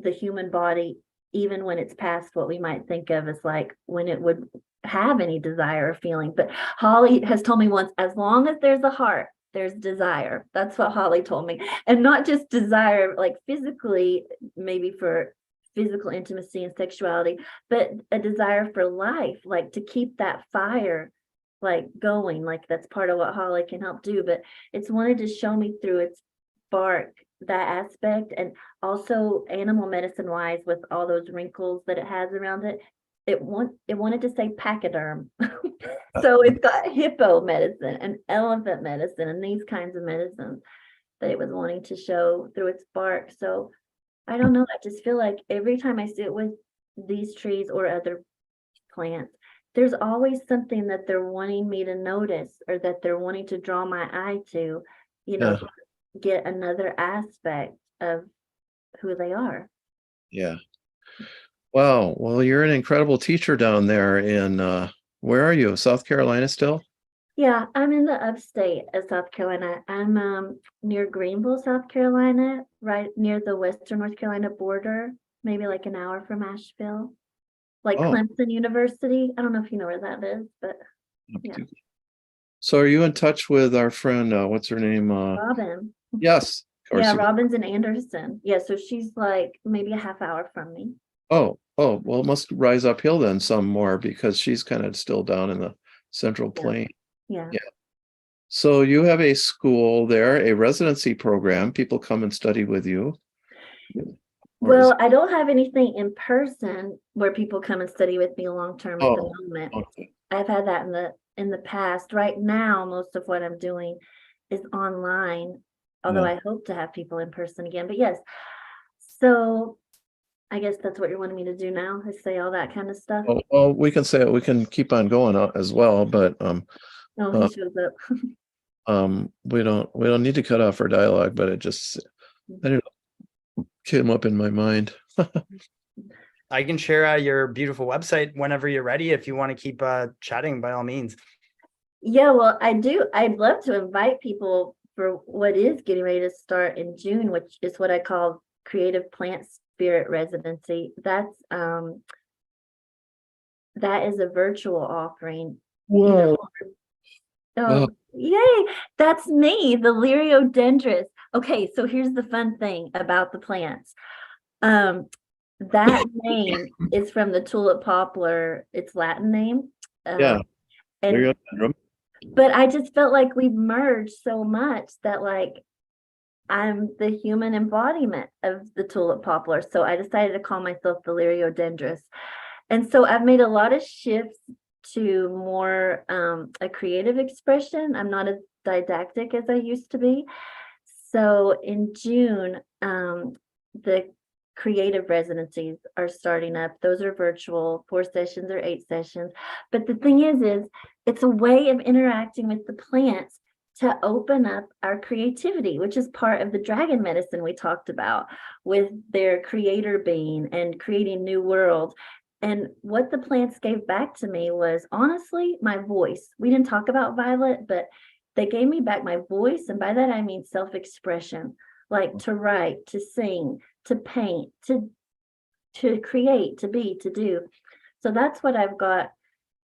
human body, even when it's past what we might think of as like when it would have any desire or feeling. But Holly has told me once, as long as there's a heart, there's desire. That's what Holly told me. And not just desire, like physically, maybe for physical intimacy and sexuality, but a desire for life, like to keep that fire like going. Like that's part of what Holly can help do. But it's wanted to show me through its bark that aspect, and also animal medicine wise, with all those wrinkles that it has around it, it wanted to say pachyderm. So it's got hippo medicine and elephant medicine and these kinds of medicines that it was wanting to show through its bark. So I don't know, I just feel like every time I sit with these trees or other plants, there's always something that they're wanting me to notice, or that they're wanting to draw my eye to, Yeah, get another aspect of who they are. yeah. Wow. Well, you're an incredible teacher down there in where are you? South Carolina still? Yeah, I'm in the upstate of South Carolina. I'm near Greenville, South Carolina, right near the Western North Carolina border, maybe like an hour from Asheville, like Oh, Clemson University. I don't know if you know where that is, but yeah, so are you in touch with our friend, what's her name? Robin. Yes, of course Yeah, you. Robin's in Anderson. Yeah, so she's like maybe a half hour from me. Oh, well, it must rise uphill then some more because she's kind of still down in the Central Yeah, Plain. yeah. Yeah. So you have a school there, a residency program. People come and study with you. Or is Well, I don't have anything in person where people come and study with me long term at the oh, moment. okay. I've had that in the past. Right now, most of what I'm doing is online, although Yeah. I hope to have people in person again. But yes, so I guess that's what you're wanting me to do now, is say all that kind of stuff. Oh, well, we can say we can keep on going as well, but Oh, he uh, shows up. we don't need to cut off our dialogue, but it just I don't know, came up in my mind. I can share your beautiful website whenever you're ready. If you want to keep chatting, by all means. Yeah, well, I do. I'd love to invite people for what is getting ready to start in June, which is what I call Creative Plant Spirit Residency. That is a virtual offering. Whoa. Oh, yay! That's me, the Liriodendrus. Okay, so here's the fun thing about the plants. That name is from the Tulip Poplar, its Latin name. Yeah, there And you go. but I just felt like we've merged so much that like I'm the human embodiment of the Tulip Poplar. So I decided to call myself the Liriodendrus. And so I've made a lot of shifts to more a creative expression. I'm not as didactic as I used to be. So in June, the creative residencies are starting up. Those are virtual, 4 sessions or 8 sessions. But the thing is it's a way of interacting with the plants to open up our creativity, which is part of the dragon medicine we talked about, with their creator being and creating new worlds. And what the plants gave back to me was honestly my voice. We didn't talk about Violet, but they gave me back my voice. And by that, I mean self-expression, like to write, to sing, to paint, to create, to be, to do. So that's what I've got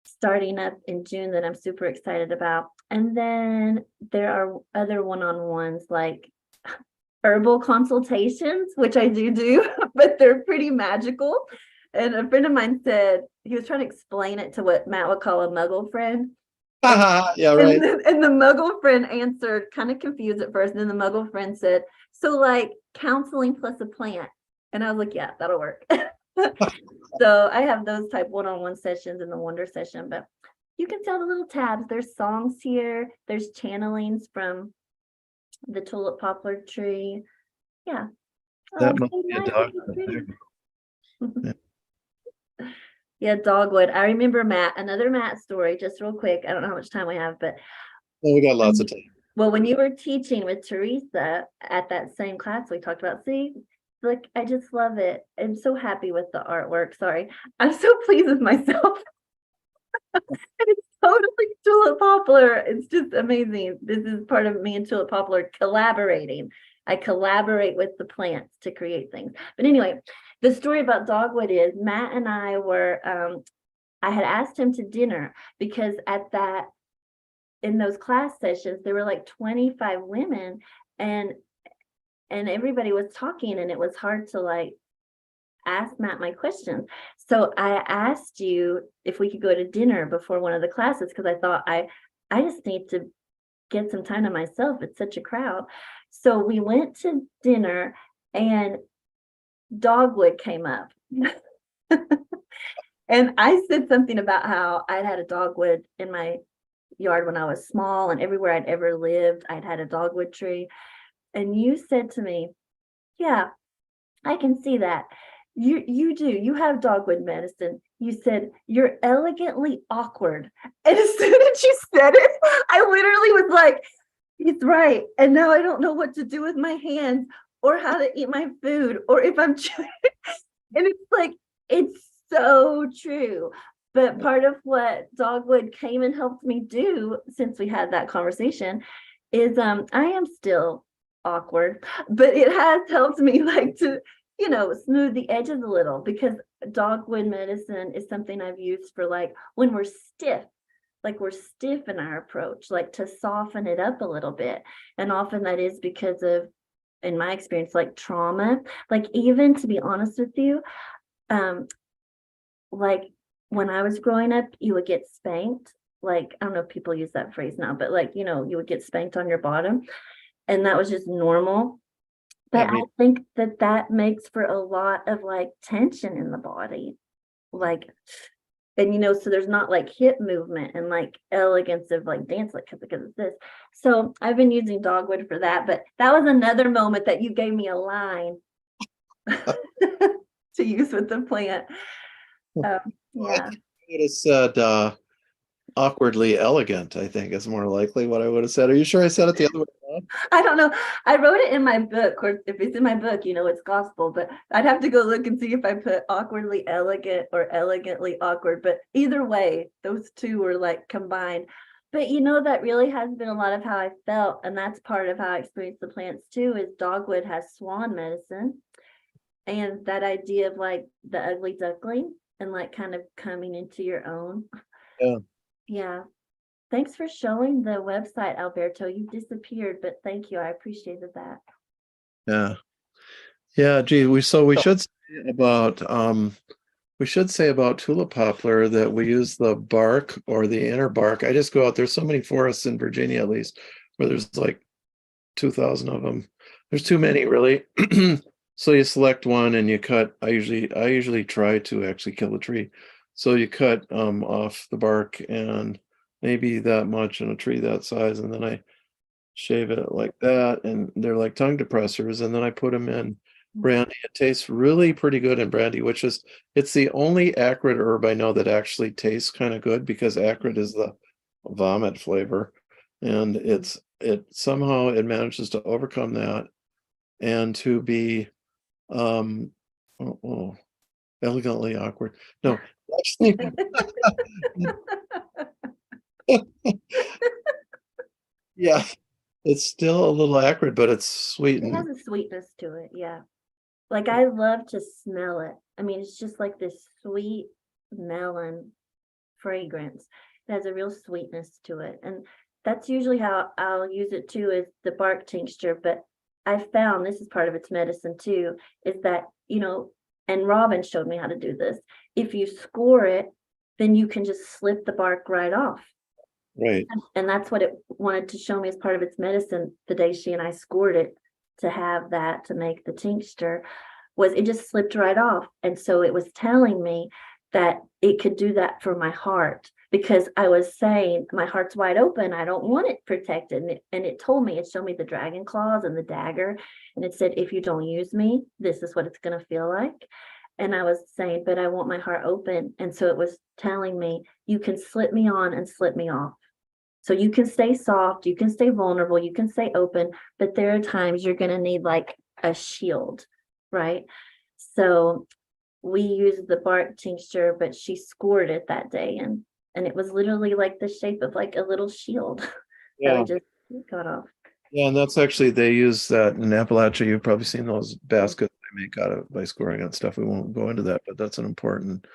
starting up in June that I'm super excited about. And then there are other one-on-ones like herbal consultations, which I do, but they're pretty magical. And a friend of mine said he was trying to explain it to what Matt would call a muggle friend. Yeah, right. And the muggle friend answered, kind of confused at first. And then the muggle friend said, so like counseling plus a plant. And I was like, yeah, that'll work. So I have those type one-on-one sessions in the Wonder session, but you can tell the little tabs. There's songs here. There's channelings from the Tulip Poplar tree. Yeah. That Oh, must so be a nice. dog. It's pretty. Yeah. Yeah, dogwood. I remember Matt, another Matt story, just real quick. I don't know how much time we have, but Well, we got lots of time. well, when you were teaching with Teresa at that same class we talked about, see, like I just love it. I'm so happy with the artwork. Sorry. I'm so pleased with myself. It's totally Tulip Poplar. It's just amazing. This is part of me and Tulip Poplar collaborating. I collaborate with the plants to create things. But anyway, the story about dogwood is Matt and I were I had asked him to dinner because in those class sessions there were like 25 women, and everybody was talking, and it was hard to like ask Matt my questions. So I asked you if we could go to dinner before one of the classes, because I thought I just need to get some time to myself. It's such a crowd. So we went to dinner and dogwood came up. And I said something about how I'd had a dogwood in my yard when I was small, and everywhere I'd ever lived, I'd had a dogwood tree. And you said to me, yeah, I can see that. You do. You have dogwood medicine. You said you're elegantly awkward. And as soon as you said it, I literally was like, he's right. And now I don't know what to do with my hands or how to eat my food or if I'm chewing. And it's like, it's so true. But part of what dogwood came and helped me do since we had that conversation is I am still awkward, but it has helped me like to smooth the edges a little, because dogwood medicine is something I've used for like when we're stiff, like we're stiff in our approach, like to soften it up a little bit. And often that is because of, in my experience, like trauma. Like even to be honest with you, like when I was growing up, you would get spanked. Like, I don't know if people use that phrase now, but like, you would get spanked on your bottom, and that was just normal. But I think that makes for a lot of like tension in the body. Like, and so there's not like hip movement and like elegance of like dance, like because of this. So I've been using dogwood for that, but that was another moment that you gave me a line to use with the plant. I Yeah. would have said awkwardly elegant, I think is more likely what I would have said. Are you sure I said it the other way around? I don't know. I wrote it in my book, or if it's in my book, it's gospel, but I'd have to go look and see if I put awkwardly elegant or elegantly awkward. But either way, those two were like combined. But that really has been a lot of how I felt. And that's part of how I experienced the plants too, is dogwood has swan medicine. And that idea of like the ugly duckling and like kind of coming into your own. Yeah. Yeah. Thanks for showing the website, Alberto. You disappeared, but thank you. I appreciated that. Yeah. Yeah, gee, we should say about tulip poplar that we use the bark or the inner bark. I just go out, there's so many forests in Virginia at least, where there's like 2,000 of them. There's too many really. So you select one and you cut. I usually try to actually kill the tree. So you cut off the bark and maybe that much in a tree that size, and then I shave it like that, and they're like tongue depressors, and then I put them in brandy. It tastes really pretty good in brandy, it's the only acrid herb I know that actually tastes kind of good, because acrid is the vomit flavor, and it somehow it manages to overcome that and to be elegantly awkward. No, actually, yeah, it's still a little acrid, but it's sweet. It has a sweetness to it. Yeah. Like I love to smell it. I mean, it's just like this sweet melon fragrance. It has a real sweetness to it. And that's usually how I'll use it too, is the bark tincture. But I found this is part of its medicine too, is that, and Robin showed me how to do this. If you score it, then you can just slip the bark right off. Right. And that's what it wanted to show me as part of its medicine the day she and I scored it, to have that to make the tincture, was it just slipped right off. And so it was telling me that it could do that for my heart, because I was saying my heart's wide open, I don't want it protected. And it told me, it showed me the dragon claws and the dagger, and it said, if you don't use me, this is what it's going to feel like. And I was saying, but I want my heart open. And so it was telling me, you can slip me on and slip me off. So you can stay soft, you can stay vulnerable, you can stay open, but there are times you're going to need like a shield, right? So we used the bark tincture, but she scored it that day, and it was literally like the shape of like a little shield that we Yeah. just got off. Yeah, and that's actually, they use that in Appalachia. You've probably seen those baskets they make out of by scoring on stuff. We won't go into that, but that's an important.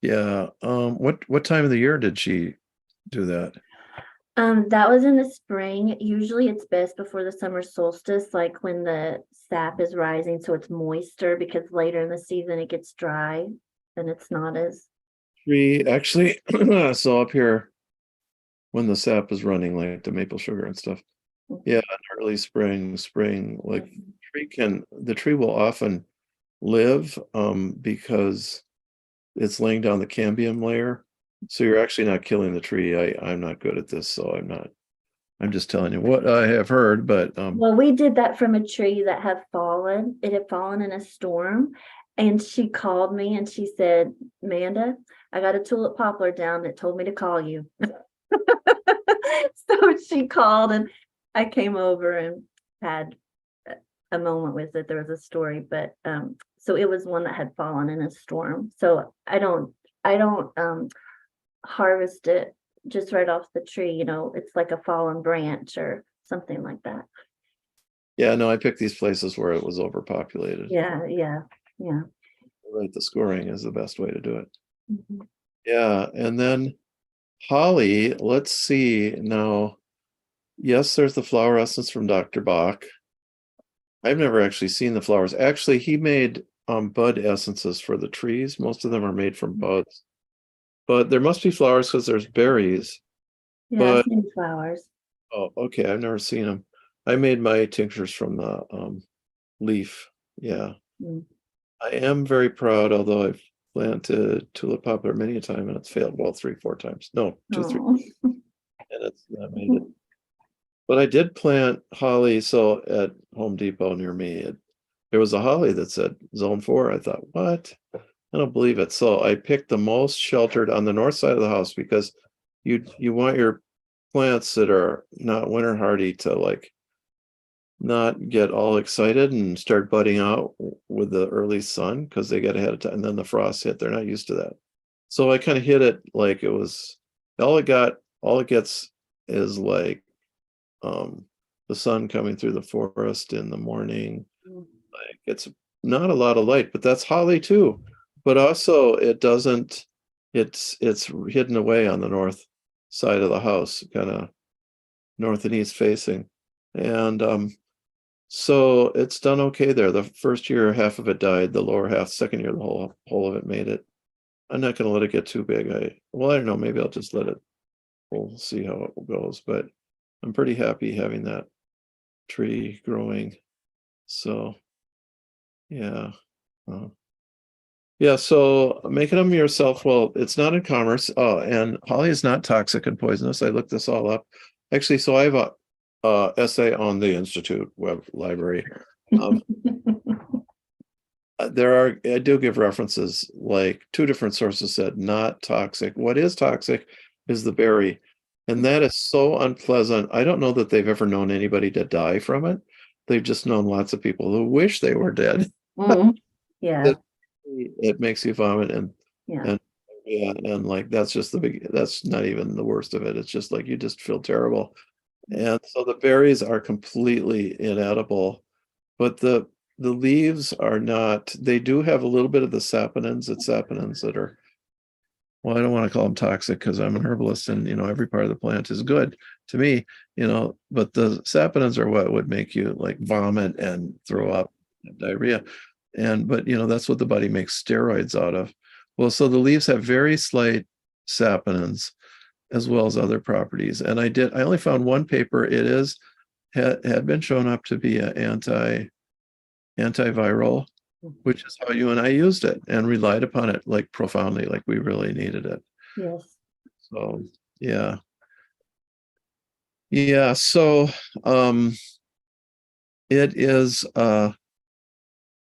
Yeah. What time of the year did she do that? That was in the spring. Usually it's best before the summer solstice, like when the sap is rising, so it's moister, because later in the season it gets dry and it's not as. Tree actually, so up here when the sap is running, like the maple sugar and stuff. Yeah, early spring, like the tree will often live because it's laying down the cambium layer. So you're actually not killing the tree. I'm not good at this, so I'm just telling you what I have heard, but Well, we did that from a tree that had fallen. It had fallen in a storm. And she called me and she said, Amanda, I got a tulip poplar down that told me to call you. So she called and I came over and had a moment with it. There was a story, but so it was one that had fallen in a storm. So I don't harvest it just right off the tree, it's like a fallen branch or something like that. yeah, no, I picked these places where it was overpopulated. Yeah. Right, the scoring is the best way to do it. Mhm. Yeah, and then holly, let's see now. Yes, there's the flower essence from Dr. Bach. I've never actually seen the flowers. Actually, he made bud essences for the trees. Most of them are made from buds. But there must be flowers because there's berries. Yeah, But I've seen flowers. oh, okay, I've never seen them. I made my tinctures from the leaf. Yeah. Mm. I am very proud, although I've planted Tulip Poplar many a time and it's failed, well, 3-4 times. No, 2-3, Oh. and it's not made it. But I did plant holly. So at Home Depot near me, there was a holly that said zone 4. I thought, what? I don't believe it. So I picked the most sheltered on the north side of the house, because you want your plants that are not winter hardy to like not get all excited and start budding out with the early sun, because they get ahead of time, and then the frost hit. They're not used to that. So I kind of hit it like it was all it gets is like the sun coming through the forest in the morning. Like it's not a lot of light, but that's holly too. But also it doesn't, it's hidden away on the north side of the house, kind of north and east facing. And so it's done okay there. The first year, half of it died, the lower half. Second year, the whole of it made it. I'm not going to let it get too big. I don't know, maybe I'll just let it, we'll see how it goes, but I'm pretty happy having that tree growing. So yeah. Yeah, so making them yourself, well, it's not in commerce. And holly is not toxic and poisonous. I looked this all up. Actually, so I have a essay on the Institute web library. I do give references, like 2 different sources said not toxic. What is toxic is the berry. And that is so unpleasant. I don't know that they've ever known anybody to die from it. They've just known lots of people who wish they were dead. Yeah, It makes you vomit and yeah. yeah, and like that's not even the worst of it. It's just like you just feel terrible. And so the berries are completely inedible, but the leaves are not. They do have a little bit of the saponins. It's saponins that are, well, I don't want to call them toxic because I'm an herbalist and every part of the plant is good to me, but the saponins are what would make you like vomit and throw up and diarrhea. But that's what the body makes steroids out of. Well, so the leaves have very slight saponins as well as other properties. And I only found one paper. It had been shown up to be an antiviral, which is how you and I used it and relied upon it like profoundly, like we really needed it. Yes. So yeah. So it is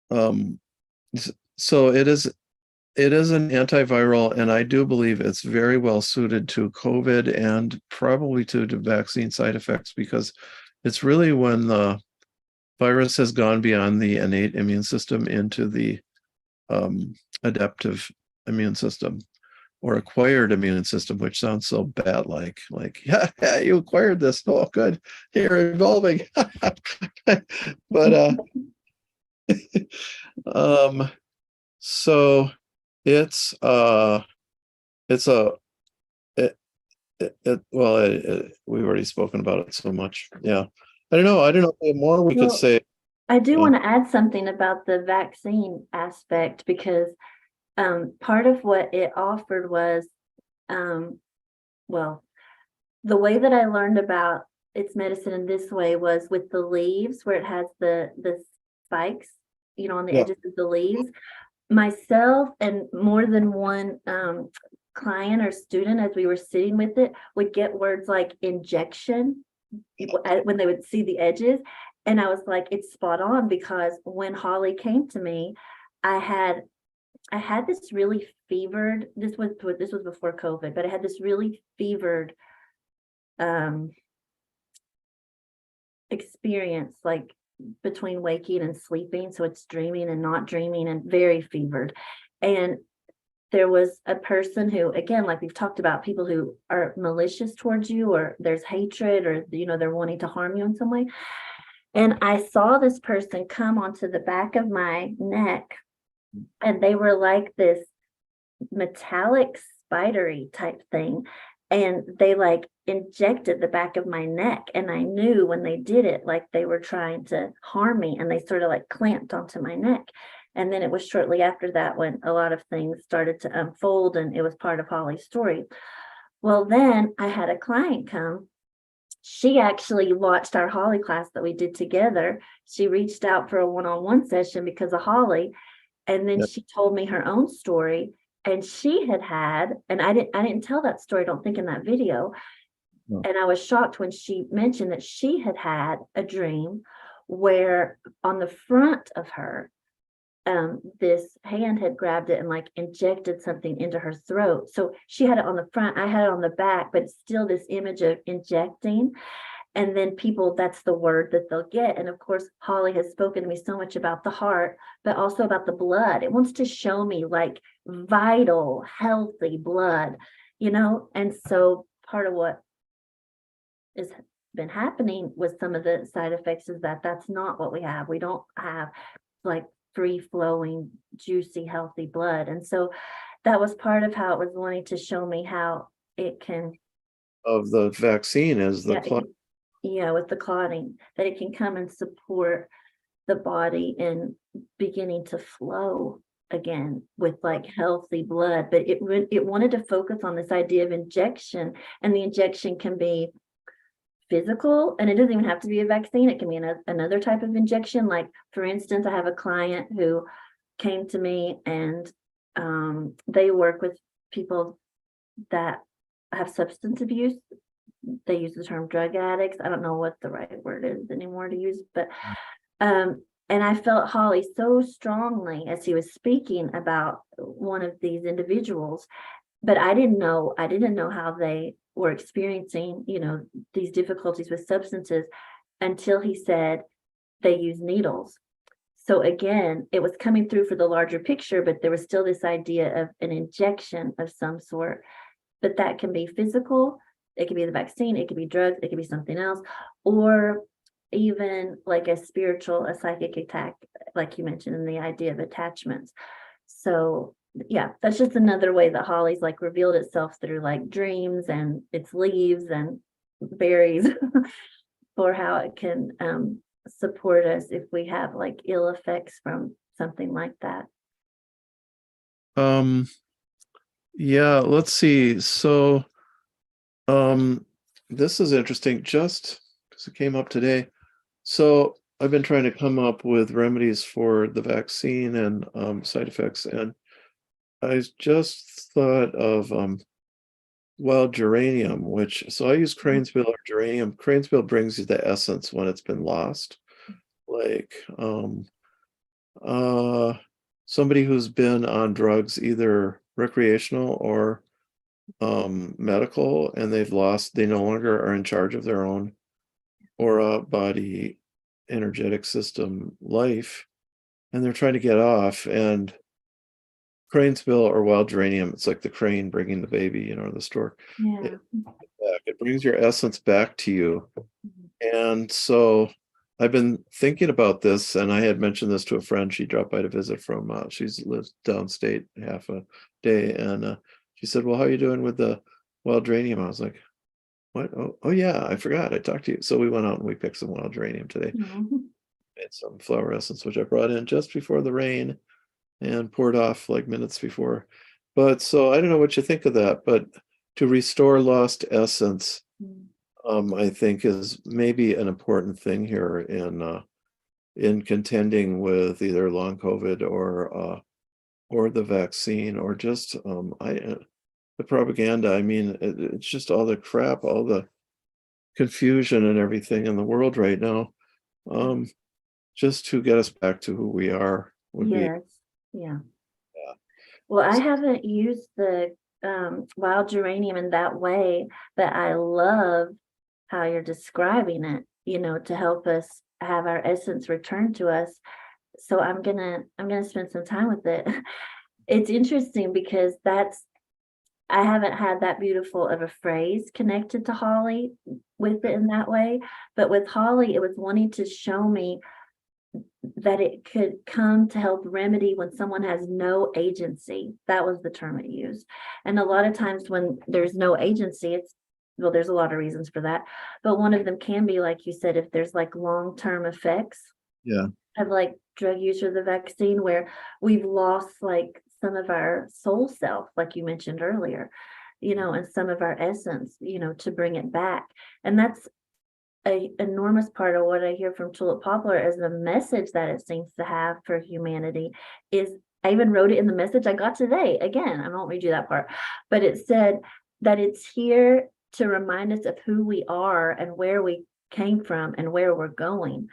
um So it is an antiviral, and I do believe it's very well suited to COVID and probably to the vaccine side effects, because it's really when the virus has gone beyond the innate immune system into the adaptive immune system, or acquired immune system, which sounds so bad, like yeah, you acquired this. Oh, good, you're evolving. But so it's it's a we've already spoken about it so much. Yeah, I don't know what more we could Well, say. I do Yeah. want to add something about the vaccine aspect, because part of what it offered was, well, the way that I learned about its medicine in this way was with the leaves, where it has the spikes, on the Yeah. edges of the leaves. Myself and more than one client or student, as we were sitting with it, would get words like injection when they would see the edges. And I was like, it's spot on, because when Holly came to me, I had this really fevered, this was before COVID, but I had this really fevered experience, like between waking and sleeping. So it's dreaming and not dreaming, and very fevered. And there was a person who, again, like we've talked about, people who are malicious towards you, or there's hatred, or they're wanting to harm you in some way. And I saw this person come onto the back of my neck, and they were like this metallic spidery type thing, and they like injected the back of my neck, and I knew when they did it, like they were trying to harm me, and they sort of like clamped onto my neck. And then it was shortly after that when a lot of things started to unfold, and it was part of Holly's story. Well, then I had a client come. She actually watched our Holly class that we did together. She reached out for a one-on-one session because of Holly. And then Yeah. she told me her own story. And she had, and I didn't tell that story, I don't think, in that video. No. And I was shocked when she mentioned that she had a dream where on the front of her, this hand had grabbed it and like injected something into her throat. So she had it on the front, I had it on the back, but it's still this image of injecting. And then people, that's the word that they'll get. And of course, Holly has spoken to me so much about the heart, but also about the blood. It wants to show me like vital, healthy blood, And so part of what has been happening with some of the side effects is that that's not what we have. We don't have like free flowing, juicy, healthy blood. And so that was part of how it was wanting to show me how it can, Of the vaccine is the with the clotting, that it can come and support the body in beginning to flow again with like healthy blood. But it wanted to focus on this idea of injection, and the injection can be physical, and it doesn't even have to be a vaccine. It can be another type of injection. Like, for instance, I have a client who came to me, and they work with people that have substance abuse. They use the term drug addicts. I don't know what the right word is anymore to use, but and I felt Holly so strongly as he was speaking about one of these individuals, but I didn't know how they were experiencing, these difficulties with substances, until he said they use needles. So again, it was coming through for the larger picture, but there was still this idea of an injection of some sort. But that can be physical, it could be the vaccine, it could be drugs, it could be something else, or even like a psychic attack, like you mentioned, in the idea of attachments. So yeah, that's just another way that Holly's like revealed itself, through like dreams and its leaves and berries for how it can support us if we have like ill effects from something like that. Yeah, let's see. So this is interesting, just because it came up today. So I've been trying to come up with remedies for the vaccine and side effects, and I just thought of geranium, so I use cranesbill or geranium. Cranesbill brings you the essence when it's been lost. Like somebody who's been on drugs, either recreational or medical, and they no longer are in charge of their own aura, body, energetic system, life, and they're trying to get off. And crane's-bill or wild geranium, it's like the crane bringing the baby, the stork. Yeah. It brings your essence back to you. Mhm. And so I've been thinking about this, and I had mentioned this to a friend. She dropped by to visit from she's lives downstate half a day, and she said, well, how are you doing with the wild geranium? I was like, what? Oh yeah, I forgot I talked to you. So we went out and we picked some wild geranium today, Mhm. made some flower essence, which I brought in just before the rain and poured off like minutes before. But so I don't know what you think of that, but to restore lost essence, Mhm. I think is maybe an important thing here in contending with either long COVID or the vaccine, or just the propaganda. I mean, it's just all the crap, all the confusion and everything in the world right now. Um, just to get us back to who we are would be. Yes. Yeah. Yeah. Well, I haven't used the wild geranium in that way, but I love how you're describing it, to help us have our essence returned to us. So I'm gonna spend some time with it. It's interesting because I haven't had that beautiful of a phrase connected to holly with it in that way, but with holly, it was wanting to show me that it could come to help remedy when someone has no agency. That was the term it used. And a lot of times when there's no agency, well, there's a lot of reasons for that, but one of them can be, like you said, if there's like long-term effects Yeah. of like drug use or the vaccine, where we've lost like some of our soul self, like you mentioned earlier, and some of our essence, to bring it back. And that's a enormous part of what I hear from Tulip Poplar as the message that it seems to have for humanity is, I even wrote it in the message I got today. Again, I won't read you that part, but it said that it's here to remind us of who we are and where we came from and where we're going.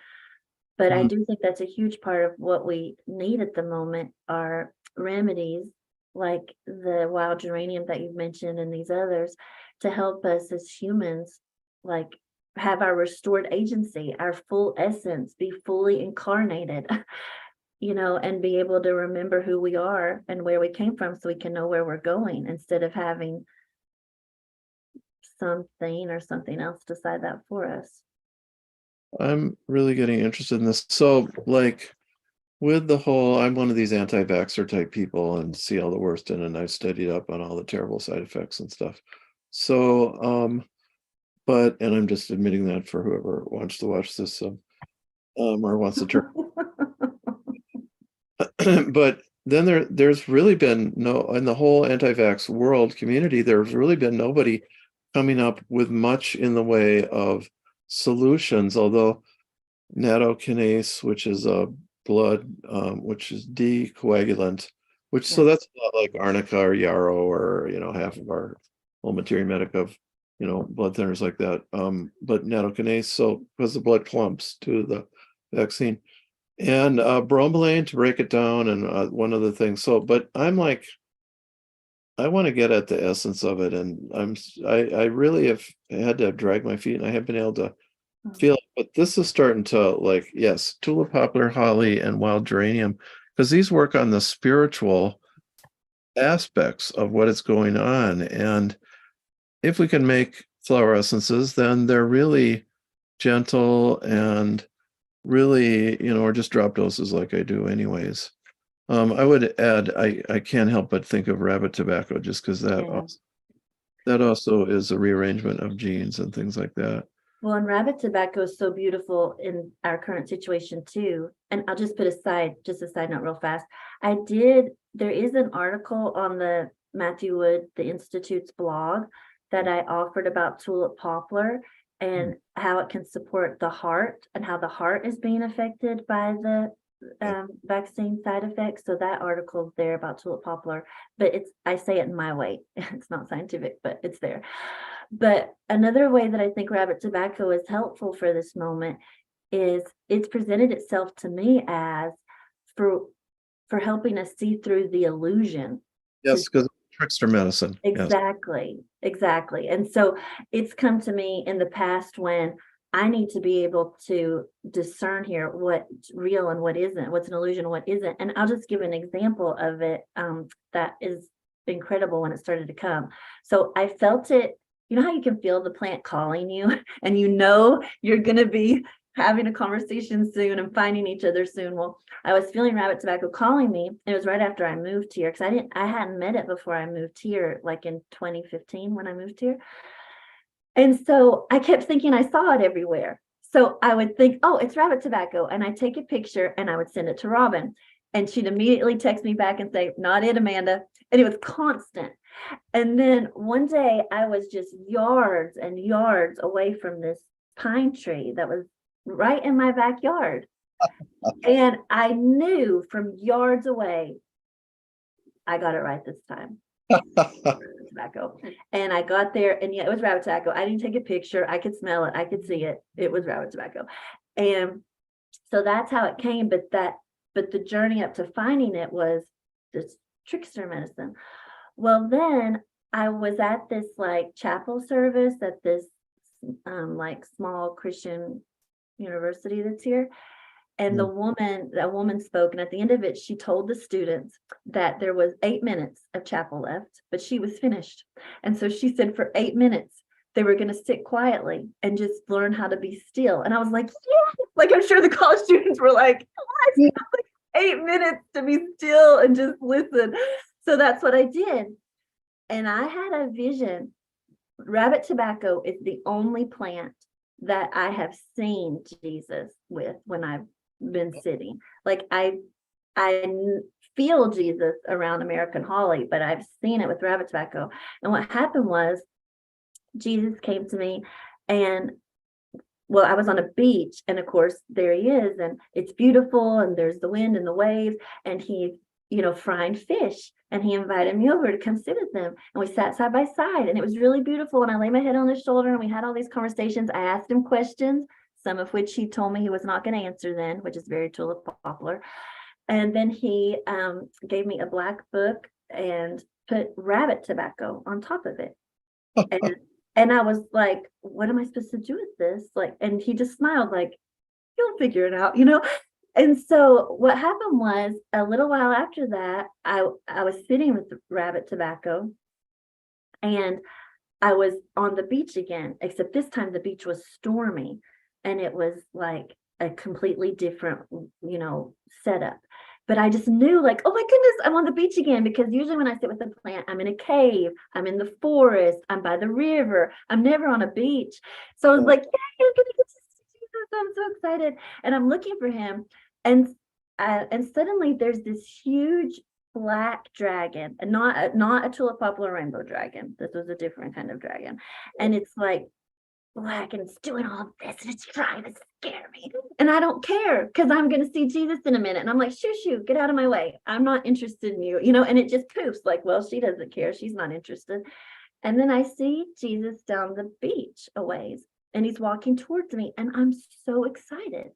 But I Mm. do think that's a huge part of what we need at the moment are remedies like the wild geranium that you've mentioned and these others to help us as humans, like have our restored agency, our full essence, be fully incarnated, and be able to remember who we are and where we came from so we can know where we're going instead of having something or something else decide that for us. I'm really getting interested in this. So, like, with the whole, I'm one of these anti-vaxxer type people and see all the worst in it, and I've studied up on all the terrible side effects and stuff. So, and I'm just admitting that for whoever wants to watch this, or wants to turn. But then there's really been in the whole anti-vax world community, there's really been nobody coming up with much in the way of solutions, although nattokinase, which is a blood, which is decoagulant, so Yeah. that's a lot like arnica or yarrow, or half of our whole materia medica of blood thinners like that. But nattokinase, so because the blood clumps to the vaccine, and bromelain to break it down, and one other thing. So, but I'm like, I want to get at the essence of it, and I really have had to drag my feet, and I have been able to feel it. But this is starting to, like, yes, tulip poplar, holly, and wild geranium, because these work on the spiritual aspects of what is going on. And if we can make flower essences, then they're really gentle and really, or just drop doses like I do anyways. I would add, I can't help but think of rabbit tobacco, just because Yeah. that also is a rearrangement of genes and things like that. Well, and rabbit tobacco is so beautiful in our current situation too. And I'll just put just a side note real fast. There is an article on the Matthew Wood, the Institute's blog that I offered about tulip poplar and how it can support the heart and how the heart is being affected by the vaccine side effects. So that article's there about tulip poplar, but I say it in my way. It's not scientific, but it's there. But another way that I think rabbit tobacco is helpful for this moment is it's presented itself to me as for for helping us see through the illusion. Yes, because trickster medicine. Yes. Exactly. And so it's come to me in the past when I need to be able to discern here what's real and what isn't, what's an illusion and what isn't. And I'll just give an example of it that is incredible when it started to come. So I felt it. You know how you can feel the plant calling you and you know you're going to be having a conversation soon and finding each other soon. Well, I was feeling rabbit tobacco calling me. It was right after I moved here because I hadn't met it before I moved here, like in 2015 when I moved here. And so I kept thinking I saw it everywhere. So I would think, oh, it's rabbit tobacco. And I'd take a picture and I would send it to Robin. And she'd immediately text me back and say, not it, Amanda. And it was constant. And then one day I was just yards and yards away from this pine tree that was right in my backyard. And I knew from yards away, I got it right this time. Tobacco. And I got there and yeah, it was rabbit tobacco. I didn't take a picture. I could smell it. I could see it. It was rabbit tobacco. And so that's how it came. But the journey up to finding it was this trickster medicine. Well, then I was at this like chapel service at this like small Christian university that's here. And a woman spoke, and at the end of it, she told the students that there was 8 minutes of chapel left, but she was finished. And so she said for 8 minutes, they were going to sit quietly and just learn how to be still. And I was like, yeah, like I'm sure the college students were like, what? Yeah. Like 8 minutes to be still and just listen. So that's what I did. And I had a vision. Rabbit tobacco is the only plant that I have seen Jesus with when I've been sitting. Like I feel Jesus around American holly, but I've seen it with rabbit tobacco. And what happened was Jesus came to me and well, I was on a beach and of course there he is and it's beautiful and there's the wind and the waves and he's, frying fish. And he invited me over to come sit with him. And we sat side by side and it was really beautiful. And I lay my head on his shoulder and we had all these conversations. I asked him questions, some of which he told me he was not going to answer then, which is very Tulip Poplar. And then he gave me a black book and put rabbit tobacco on top of it. And I was like, what am I supposed to do with this? Like, and he just smiled like, you'll figure it out, And so what happened was a little while after that, I was sitting with the rabbit tobacco and I was on the beach again, except this time the beach was stormy and it was like a completely different, setup. But I just knew like, oh my goodness, I'm on the beach again, because usually when I sit with a plant, I'm in a cave, I'm in the forest, I'm by the river, I'm never on a beach. So I was like, yeah, you're gonna get to see Jesus. I'm so excited. And I'm looking for him. And suddenly there's this huge black dragon, and not a tulip poplar rainbow dragon. This was a different kind of dragon. And it's like black and it's doing all this and it's trying to scare me. And I don't care because I'm going to see Jesus in a minute. And I'm like, shoo, get out of my way. I'm not interested in you, and it just poofs like, well, she doesn't care. She's not interested. And then I see Jesus down the beach a ways and he's walking towards me and I'm so excited.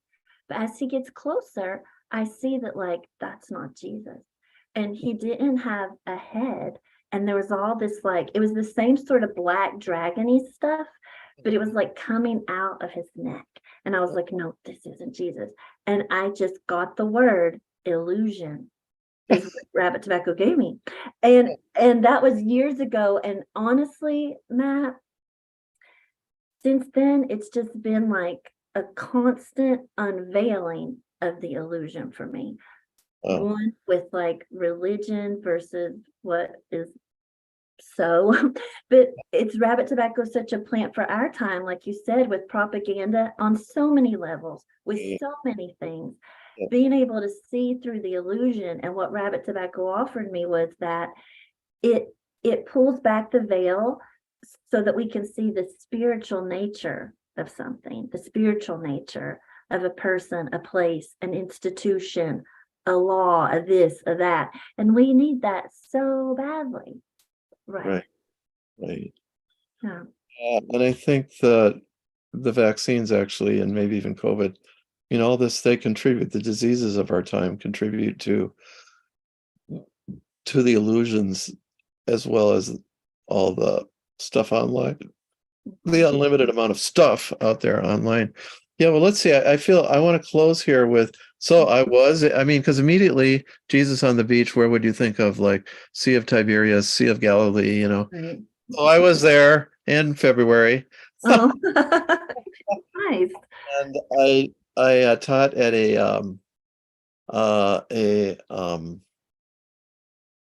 But as he gets closer, I see that like, that's not Jesus. And he didn't have a head. And there was all this, like, it was the same sort of black dragony stuff, but it was like coming out of his neck. And I was like, no, this isn't Jesus. And I just got the word illusion is what rabbit tobacco gave me. And that was years ago. And honestly, Matt, since then, it's just been like a constant unveiling of the illusion for me. One with like religion versus what is so, but it's rabbit tobacco is such a plant for our time, like you said, with propaganda on so many levels, with so many things. Being able to see through the illusion, and what rabbit tobacco offered me was that it pulls back the veil so that we can see the spiritual nature of something, the spiritual nature of a person, a place, an institution, a law, a this, a that. And we need that so badly. Right. Yeah. And I think that the vaccines actually, and maybe even COVID, all this, they contribute, the diseases of our time contribute to to the illusions as well as all the stuff online, the unlimited amount of stuff out there online. Yeah, well, let's see. I feel I want to close here with, I mean, because immediately Jesus on the beach, where would you think of? Like Sea of Tiberias, Sea of Galilee, you know? Right. Oh, I was there in February, Oh, nice. and I taught at a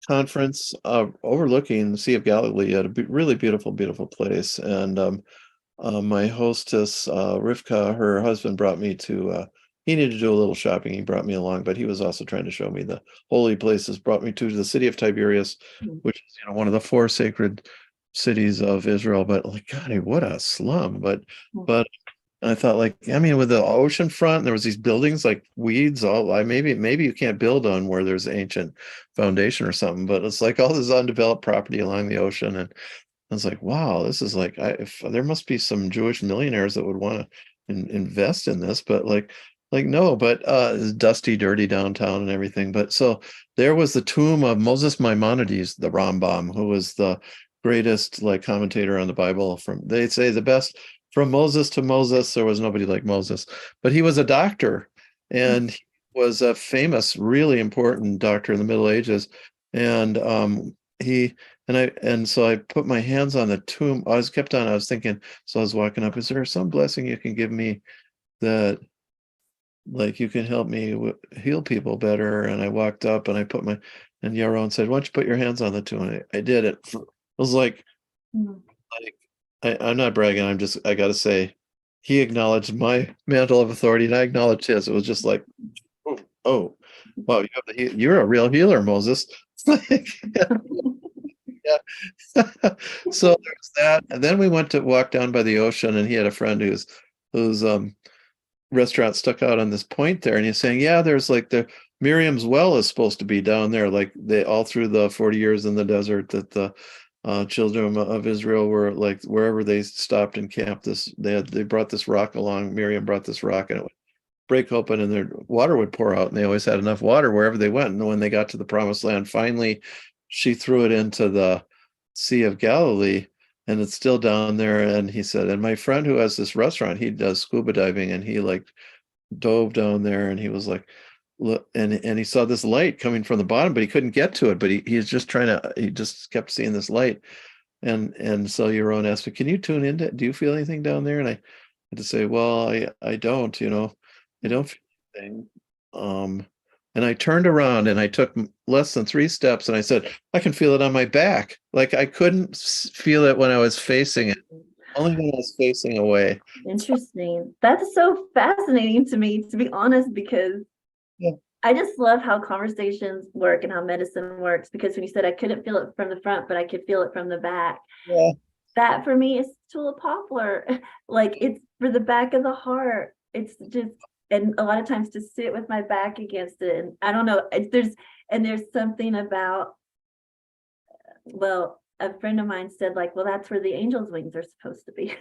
conference overlooking the Sea of Galilee at a really beautiful place. And my hostess, Rivka, her husband brought me to, he needed to do a little shopping. He brought me along, but he was also trying to show me the holy places, brought me to the city of Tiberias, which is, one of the 4 sacred cities of Israel. But like, God, what a slum. But I thought, like, I mean, with the ocean front, there was these buildings like weeds. Maybe you can't build on where there's ancient foundation or something, but it's like all this undeveloped property along the ocean. And I was like, wow, this is like, if there must be some Jewish millionaires that would want to invest in this, but like no, but it's dusty, dirty downtown and everything. But so there was the tomb of Moses Maimonides, the Rambam, who was the greatest like commentator on the Bible. They say the best from Moses to Moses. There was nobody like Moses, but he was a doctor, and he was a famous, really important doctor in the Middle Ages, and so I put my hands on the tomb. I was thinking, so I was walking up, is there some blessing you can give me that like you can help me heal people better? And I walked up and and Yaron said, why don't you put your hands on the tomb? And I did it. I was like, I'm not bragging. I got to say, he acknowledged my mantle of authority and I acknowledged his. It was just like, oh, wow, you're a real healer, Moses. Yeah. So there's that. And then we went to walk down by the ocean, and he had a friend whose restaurant stuck out on this point there. And he's saying, yeah, there's like the Miriam's well is supposed to be down there. Like they all through the 40 years in the desert that the children of Israel were like, wherever they stopped and camped, they brought this rock along. Miriam brought this rock, and it would break open and their water would pour out, and they always had enough water wherever they went. And when they got to the promised land, finally she threw it into the Sea of Galilee, and it's still down there. And he said, and my friend who has this restaurant, he does scuba diving, and he like dove down there, and he was like, look, and he saw this light coming from the bottom, but he couldn't get to it. But he was just he just kept seeing this light. And so Yaron asked me, can you tune into it? Do you feel anything down there? And I had to say, well, I don't, I don't feel anything. And I turned around and I took less than 3 steps, and I said, I can feel it on my back. Like I couldn't feel it when I was facing it, only when I was facing away. Interesting. That's so fascinating to me, to be honest, because I just love how conversations work and how medicine works. Because when you said I couldn't feel it from the front, but I could feel it from the back. Yeah. That for me is Tulip Poplar. Like it's for the back of the heart. It's just, and a lot of times to sit with my back against it. And I don't know, there's something about, well, a friend of mine said like, well, that's where the angel's wings are supposed to be,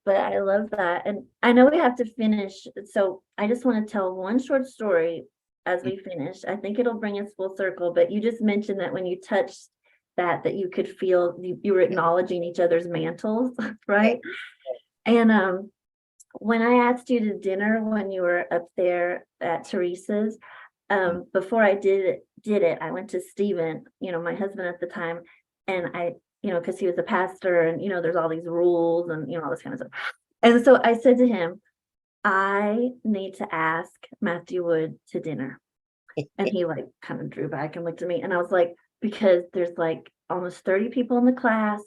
but I love that. And I know we have to finish. So I just want to tell one short story as we finish. I think it'll bring us full circle, but you just mentioned that when you touched that you could feel you were acknowledging each other's mantles, right? And when I asked you to dinner when you were up there at Teresa's, before I did it, I went to Stephen, my husband at the time, and I, because he was a pastor, and there's all these rules and all this kind of stuff. And so I said to him, I need to ask Matthew Wood to dinner. And he like kind of drew back and looked at me, and I was like, because there's like almost 30 people in the class.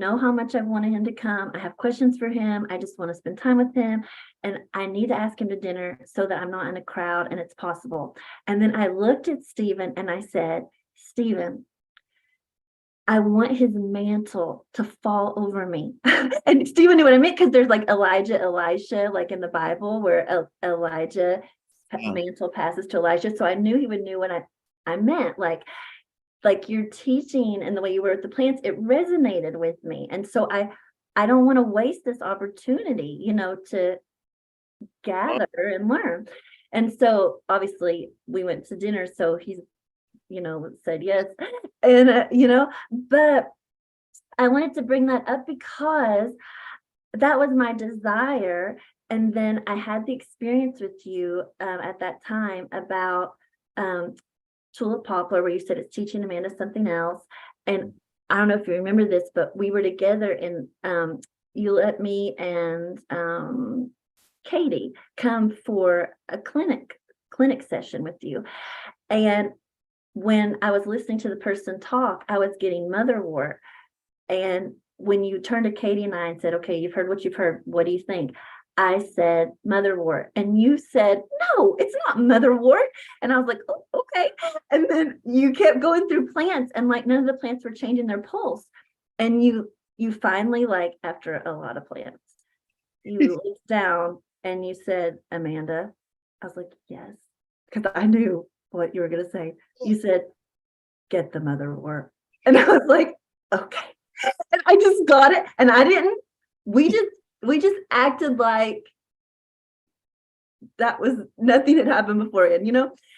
How much I've wanted him to come. I have questions for him. I just want to spend time with him. And I need to ask him to dinner so that I'm not in a crowd and it's possible. And then I looked at Stephen and I said, Stephen, I want his mantle to fall over me. And Stephen knew what I meant, because there's like Elisha, like in the Bible, where Elijah mantle passes to Elijah. So I knew he would know what I meant. Like your teaching and the way you were with the plants, it resonated with me. And so I don't want to waste this opportunity, to gather and learn. And so obviously we went to dinner. So he's said yes. And, but I wanted to bring that up because that was my desire. And then I had the experience with you at that time about Tulip Poplar, where you said it's teaching Amanda something else. And I don't know if you remember this, but we were together and you let me and Katie come for a clinic session with you. And when I was listening to the person talk, I was getting motherwort. And when you turned to Katie and I and said, okay, you've heard what you've heard, what do you think? I said motherwort, and you said, no, it's not motherwort. And I was like, oh, okay. And then you kept going through plants, and like none of the plants were changing their pulse. And you finally, like after a lot of plants, you looked down and you said, Amanda. I was like, yes, because I knew what you were going to say. You said, get the motherwort. And I was like, okay. And I just got it. And I didn't, we just acted like that was nothing had happened beforehand,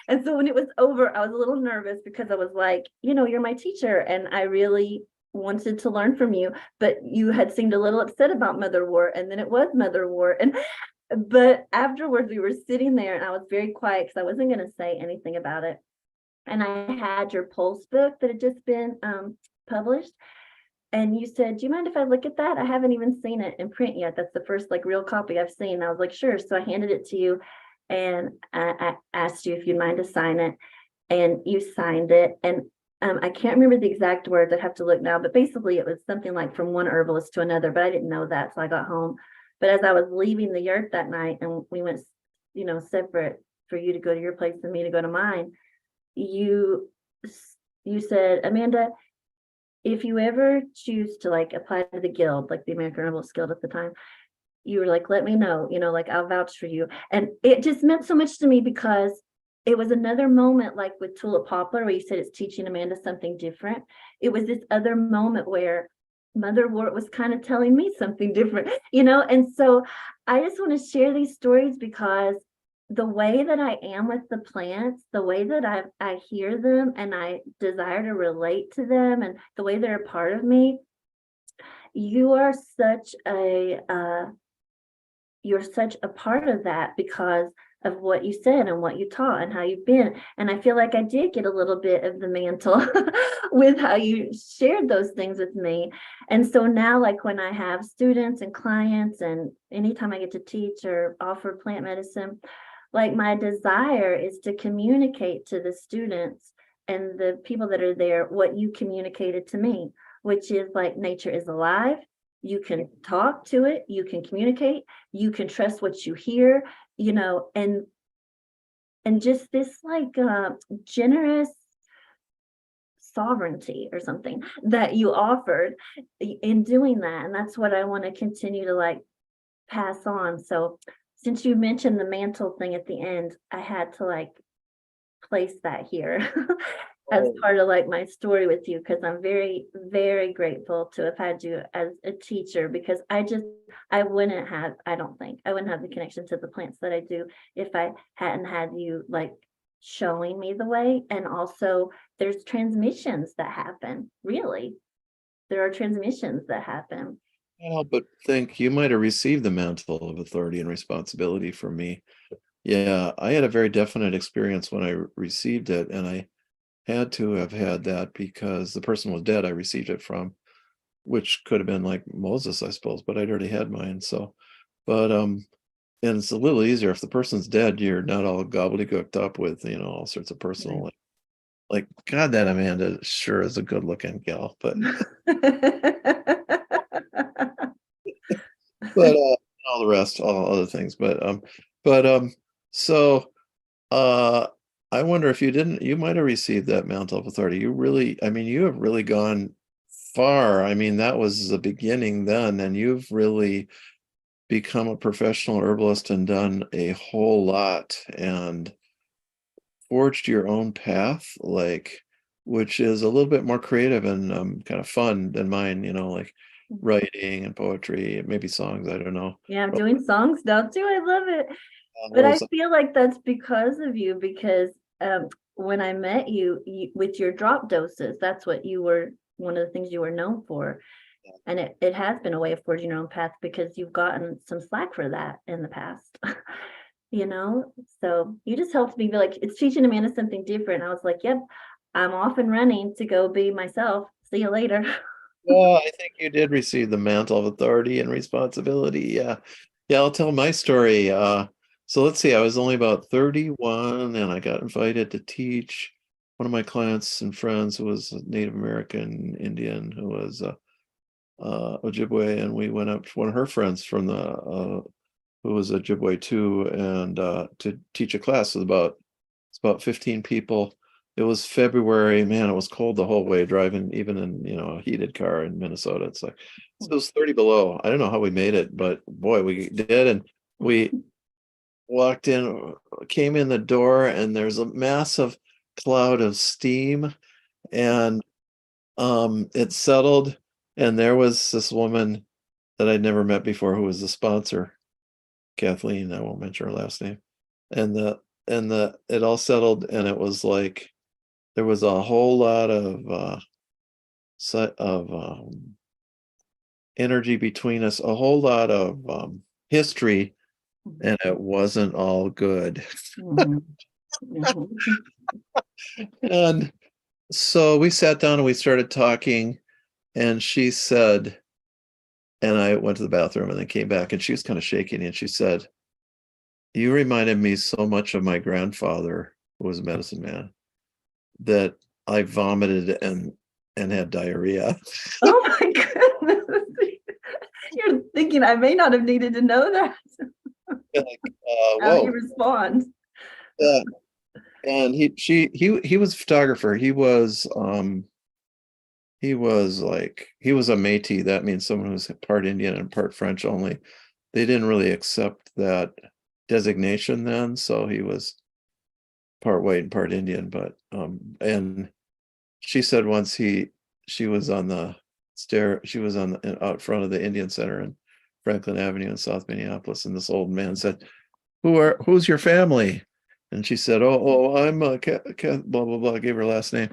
And so when it was over, I was a little nervous because I was like, you're my teacher and I really wanted to learn from you, but you had seemed a little upset about motherwort, and then it was motherwort. But afterwards we were sitting there and I was very quiet because I wasn't going to say anything about it. And I had your pulse book that had just been published. And you said, do you mind if I look at that? I haven't even seen it in print yet. That's the first like real copy I've seen. I was like, sure. So I handed it to you and I asked you if you'd mind to sign it, and you signed it. And I can't remember the exact words. I'd have to look now, but basically it was something like from one herbalist to another, but I didn't know that. So I got home. But as I was leaving the yurt that night and we went, separate for you to go to your place and me to go to mine, you said, Amanda, if you ever choose to like apply to the guild, like the American Herbalist Guild at the time, you were like, let me know, like I'll vouch for you. And it just meant so much to me because it was another moment like with Tulip Poplar where you said it's teaching Amanda something different. It was this other moment where motherwort was kind of telling me something different, And so I just want to share these stories because the way that I am with the plants, the way that I hear them and I desire to relate to them and the way they're a part of me, you are such a part of that because of what you said and what you taught and how you've been. And I feel like I did get a little bit of the mantle with how you shared those things with me. And so now, like when I have students and clients and anytime I get to teach or offer plant medicine, like my desire is to communicate to the students and the people that are there what you communicated to me, which is like nature is alive. You can talk to it, you can communicate, you can trust what you hear, and just this like generous sovereignty or something that you offered in doing that. And that's what I want to continue to like pass on. So since you mentioned the mantle thing at the end, I had to like place that here as part of like my story with you, because I'm very, very grateful to have had you as a teacher, because I wouldn't have the connection to the plants that I do if I hadn't had you like showing me the way. And also there's transmissions that happen. Really, there are transmissions that happen. Can't help but think you might have received the mantle of authority and responsibility from me. Yeah, I had a very definite experience when I received it, and I had to have had that because the person was dead I received it from, which could have been like Moses, I suppose, but I'd already had mine. So, but and it's a little easier if the person's dead, you're not all gobbledygooked up with, all sorts of personal, like, God, that Amanda sure is a good looking gal, but but all the rest, all other things. So I wonder if you might have received that mantle of authority. You have really gone far. I mean, that was the beginning then, and you've really become a professional herbalist and done a whole lot and forged your own path, which is a little bit more creative and kind of fun than mine, like writing and poetry, maybe songs, I don't know. Yeah, I'm doing songs now too. I love it. But I feel like that's because of you, because when I met you with your drop doses, that's what you were, one of the things you were known for. And it has been a way of forging your own path because you've gotten some slack for that in the past. So you just helped me be like, it's teaching Amanda something different. I was like, yep, I'm off and running to go be myself. See you later. Yeah, I think you did receive the mantle of authority and responsibility. Yeah. Yeah, I'll tell my story. So let's see, I was only about 31 and I got invited to teach. One of my clients and friends who was a Native American Indian who was Ojibwe, and we went up to one of her friends from the who was Ojibwe too, and to teach a class with it's about 15 people. It was February, man, it was cold the whole way driving, even in a heated car in Minnesota. It's like it was 30 below. I don't know how we made it, but boy, we did. And we walked in, came in the door, and there's a massive cloud of steam, and it settled, and there was this woman that I'd never met before who was the sponsor, Kathleen. I won't mention her last name. And it all settled, and it was like there was a whole lot of energy between us, a whole lot of history, and it wasn't all good. Mhm. Mhm. And so we sat down and we started talking, and she said, and I went to the bathroom and then came back, and she was kind of shaking, and she said, "You reminded me so much of my grandfather, who was a medicine man, that I vomited and had diarrhea." Oh my goodness. You're thinking I may not have needed to know that. Like, How do whoa. you respond? Yeah. And he was a photographer. He was he was a Métis. That means someone who's part Indian and part French only. They didn't really accept that designation then, so he was part white and part Indian. But and she said once she was on the she was out front of the Indian Center in Franklin Avenue in South Minneapolis, and this old man said, who's your family? And she said, I'm a blah blah blah, gave her last name.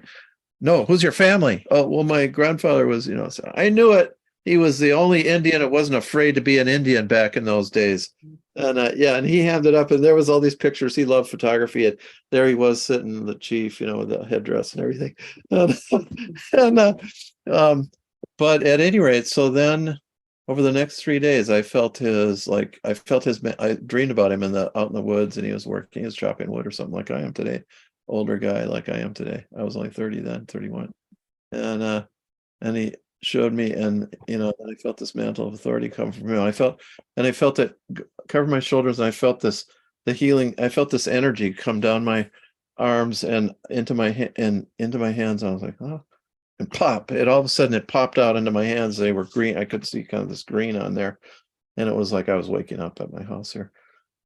No, who's your family? Oh, well, my grandfather was, so I knew it. He was the only Indian that wasn't afraid to be an Indian back in those days. And yeah, and he handed up, and there was all these pictures. He loved photography, and there he was sitting, the chief, with the headdress and everything. And but at any rate, so then over the next 3 days, I dreamed about him out in the woods, and he was chopping wood or something like I am today. Older guy like I am today. I was only 30 then, 31. And he showed me, and I felt this mantle of authority come from him. I felt it cover my shoulders, and I felt the healing. I felt this energy come down my arms and into my hands. I was like, oh, and pop! It all of a sudden it popped out into my hands. They were green. I could see kind of this green on there, and it was like I was waking up at my house here.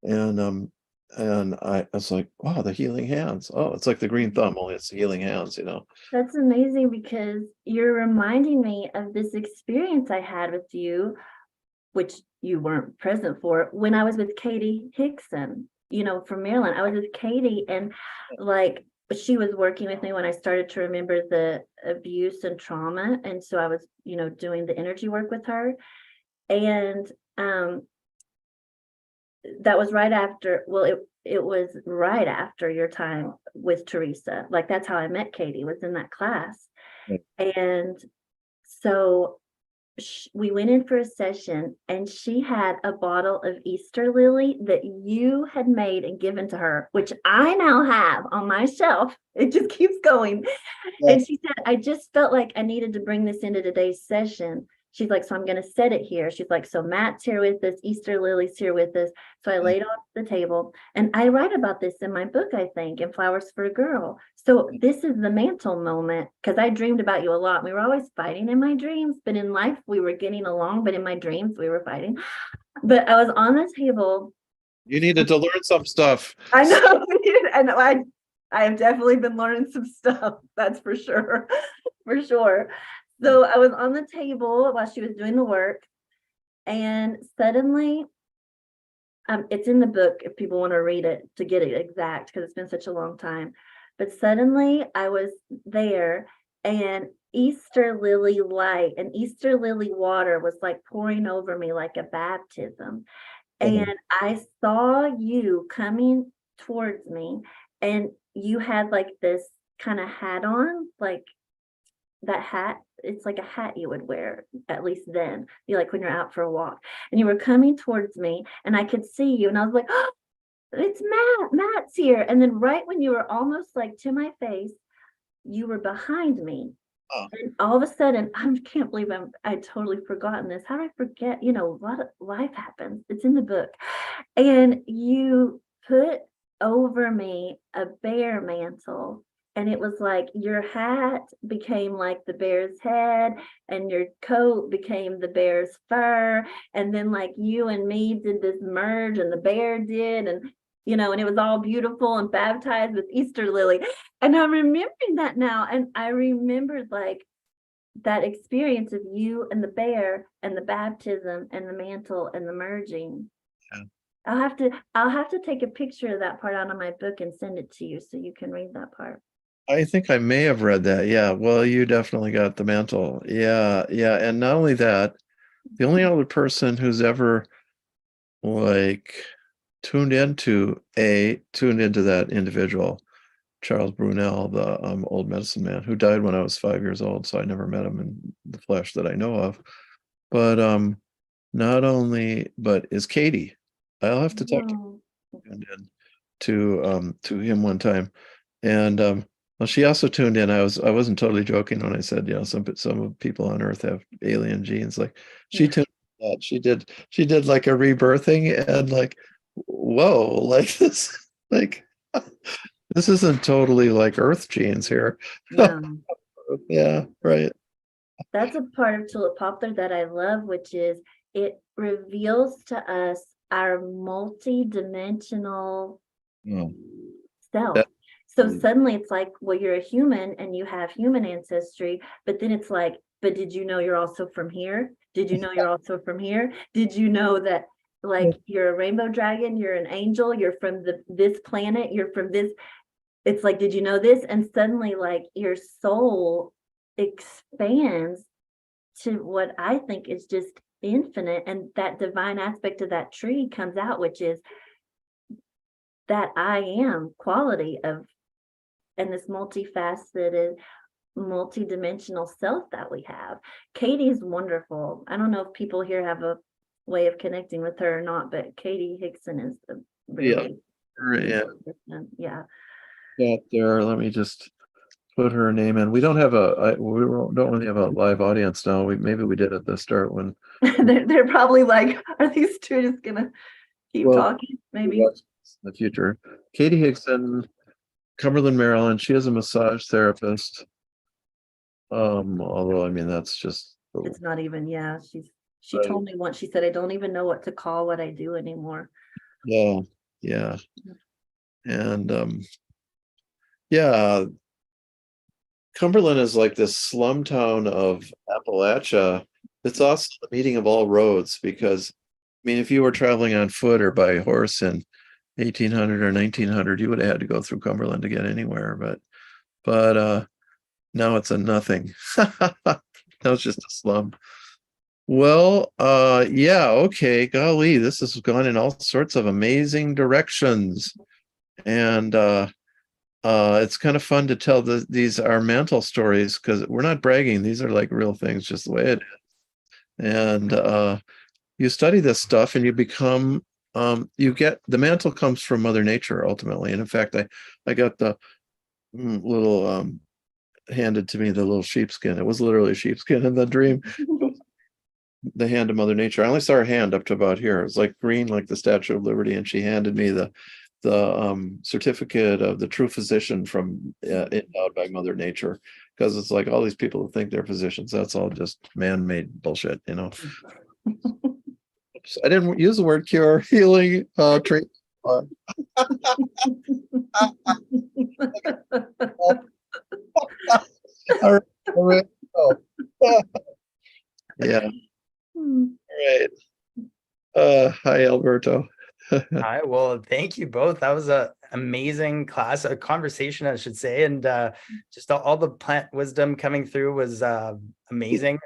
And I was like, wow, the healing hands. Oh, it's like the green thumb, only it's the healing hands. That's amazing because you're reminding me of this experience I had with you, which you weren't present for, when I was with Katie Hickson, from Maryland. I was with Katie, and like she was working with me when I started to remember the abuse and trauma. And so I was, doing the energy work with her. And that was right after, it was right after your time with Teresa. Like that's how I met Katie, was in that class. Yeah. And so we went in for a session, and she had a bottle of Easter lily that you had made and given to her, which I now have on my shelf. It just keeps going. Yeah. And she said, I just felt like I needed to bring this into today's session. She's like, so I'm going to set it here. She's like, so Matt's here with us, Easter Lily's here with us. So I laid off the table, and I write about this in my book, I think, in Flowers for a Girl. So this is the mantle moment, because I dreamed about you a lot. We were always fighting in my dreams, but in life we were getting along, but in my dreams we were fighting. But I was on the table. You needed to learn some stuff. I know. I know. I have definitely been learning some stuff. That's for sure. For sure. So I was on the table while she was doing the work, and suddenly, it's in the book if people want to read it to get it exact, because it's been such a long time. But suddenly I was there, and Easter lily light and Easter lily water was like pouring over me like a baptism. And I saw you coming towards me, and you had like this kind of hat on, like that hat. It's like a hat you would wear, at least then, you like when you're out for a walk. And you were coming towards me, and I could see you, and I was like, oh, it's Matt's here. And then right when you were almost like to my face, you were behind me. Oh. And all of a sudden, I can't believe I'd totally forgotten this. How did I forget? You know, a lot of life happens. It's in the book. And you put over me a bear mantle. And it was like your hat became like the bear's head, and your coat became the bear's fur. And then like you and me did this merge, and the bear did. And you know, and it was all beautiful and baptized with Easter lily. And I'm remembering that now. And I remembered like that experience of you and the bear and the baptism and the mantle and the merging. Yeah. I'll have to take a picture of that part out of my book and send it to you so you can read that part. I think I may have read that. Yeah. Well, you definitely got the mantle. Yeah. Yeah. And not only that, the only other person who's ever like tuned into that individual, Charles Brunel, the old medicine man who died when I was 5 years old. So I never met him in the flesh that I know of. But not only, but is Katie. I'll have to talk to him one time. And well, she also tuned in. I wasn't totally joking when I said, you know, some people on Earth have alien genes. Like she tuned in that. She did like a rebirthing, and like, whoa, like this, like this isn't totally like Earth genes here. No. Yeah, right. That's a part of Tulip Poplar that I love, which is it reveals to us our multi-dimensional self. That- So suddenly it's like, well, you're a human and you have human ancestry, but then it's like, but did you know you're also from here? Did you know you're also from here? Did you know that like you're a rainbow dragon, you're an angel, you're from this planet, you're from this. It's like, did you know this? And suddenly like your soul expands to what I think is just infinite, and that divine aspect of that tree comes out, which is that I am quality of, and this multifaceted, multi-dimensional self that we have. Katie's wonderful. I don't know if people here have a way of connecting with her or not, but Katie Hickson is a really yeah. There. Let me just put her name in. We don't have don't really have a live audience now. Maybe we did at the start when they're probably like, are these two just gonna keep talking? Maybe in the future. Katie Hickson, Cumberland, Maryland. She is a massage therapist. Although I mean that's just it's not even, yeah. She told me once, she said, I don't even know what to call what I do anymore. Yeah. And yeah, Cumberland is like this slum town of Appalachia. It's also the meeting of all roads, because I mean, if you were traveling on foot or by horse in 1800 or 1900, you would have had to go through Cumberland to get anywhere. But now it's a nothing. Now it's just a slum. Well, yeah, okay, golly, this has gone in all sorts of amazing directions, and it's kind of fun to tell these are mantle stories, because we're not bragging. These are like real things, just the way it is. And you study this stuff and you become you get the mantle comes from Mother Nature ultimately. And in fact, I got the little handed to me, the little sheepskin. It was literally a sheepskin in the dream. The hand of Mother Nature. I only saw her hand up to about here. It was like green, like the Statue of Liberty, and she handed me the certificate of the true physician from endowed by Mother Nature, because it's like all these people who think they're physicians, that's all just man-made bullshit, you know. I didn't use the word cure, healing, treat. All right. Oh. Yeah. All right. Hi, Alberto. Hi, well, thank you both. That was a amazing class, a conversation, I should say, and just all the plant wisdom coming through was amazing.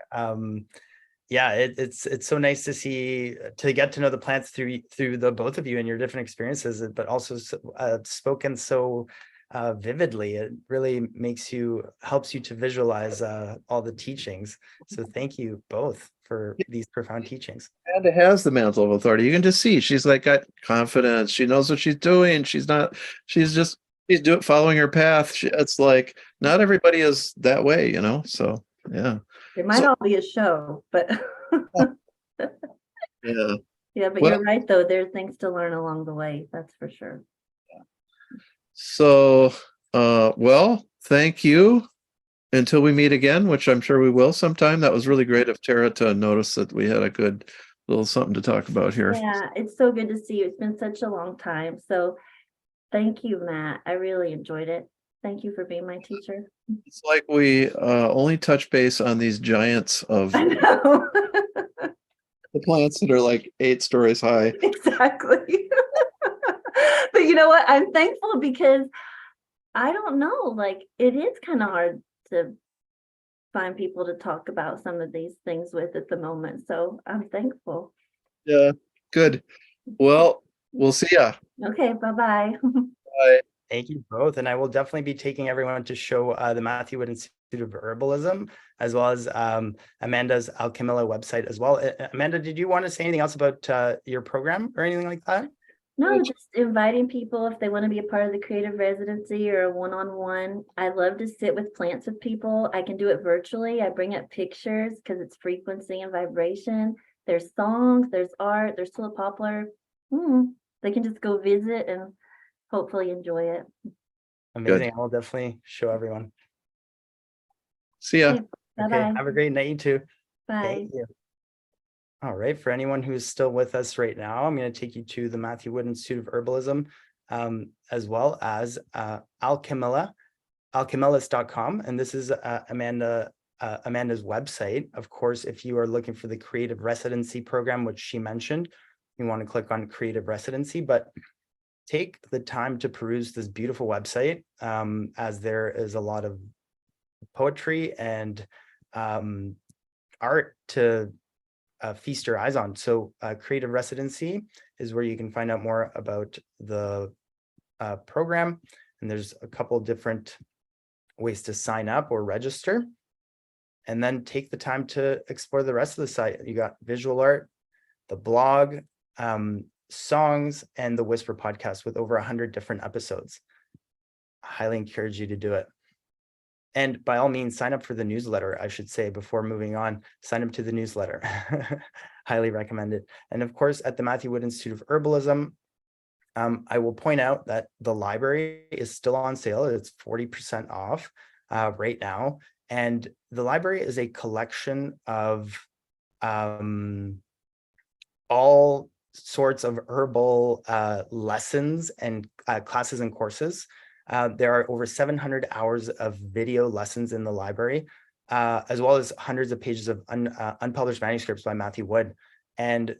Yeah, it's so nice to see, to get to know the plants through the both of you and your different experiences, but also spoken so vividly. It really helps you to visualize all the teachings. So thank you both for these profound teachings. Amanda has the mantle of authority. You can just see she's like got confidence. She knows what she's doing. She's following her path. It's like not everybody is that way, So yeah. It might all be a show, but Yeah. yeah, but Well, you're right though. There are things to learn along the way. That's for sure. So well, thank you. Until we meet again, which I'm sure we will sometime. That was really great of Tara to notice that we had a good little something to talk about here. Yeah, it's so good to see you. It's been such a long time. So thank you, Matt. I really enjoyed it. Thank you for being my teacher. It's like we only touch base on these giants of I know. the plants that are like 8 stories high. Exactly. But you know what? I'm thankful because I don't know, like it is kind of hard to find people to talk about some of these things with at the moment. So I'm thankful. Yeah, good. Well, we'll see ya. Okay, bye-bye. Bye. Thank you both. And I will definitely be taking everyone to show the Matthew Wood Institute of Herbalism, as well as Amanda's Alchemilla website as well. Amanda, did you want to say anything else about your program or anything like that? No, just inviting people if they want to be a part of the creative residency or a one-on-one. I love to sit with plants with people. I can do it virtually. I bring up pictures because it's frequency and vibration. There's songs, there's art, there's Tulip Poplar. They can just go visit and hopefully enjoy it. Amazing. I will definitely show everyone. See ya. Bye-bye. Okay, have a great night, you too. Bye. Thank you. All right, for anyone who's still with us right now, I'm going to take you to the Matthew Wood Institute of Herbalism, as well as Alchemilla, alchemillis.com. And this is Amanda's website. Of course, if you are looking for the Creative Residency program, which she mentioned, you want to click on Creative Residency, but take the time to peruse this beautiful website, as there is a lot of poetry and art to feast your eyes on. So Creative Residency is where you can find out more about the program. And there's a couple different ways to sign up or register. And then take the time to explore the rest of the site. You got visual art, the blog, songs, and the Whisper podcast with over 100 different episodes. I highly encourage you to do it. And by all means, sign up for the newsletter, I should say, before moving on. Sign up to the newsletter. Highly recommend it. And of course, at the Matthew Wood Institute of Herbalism, I will point out that the library is still on sale. It's 40% off right now. And the library is a collection of all sorts of herbal lessons and classes and courses. There are over 700 hours of video lessons in the library, as well as hundreds of pages of unpublished manuscripts by Matthew Wood. And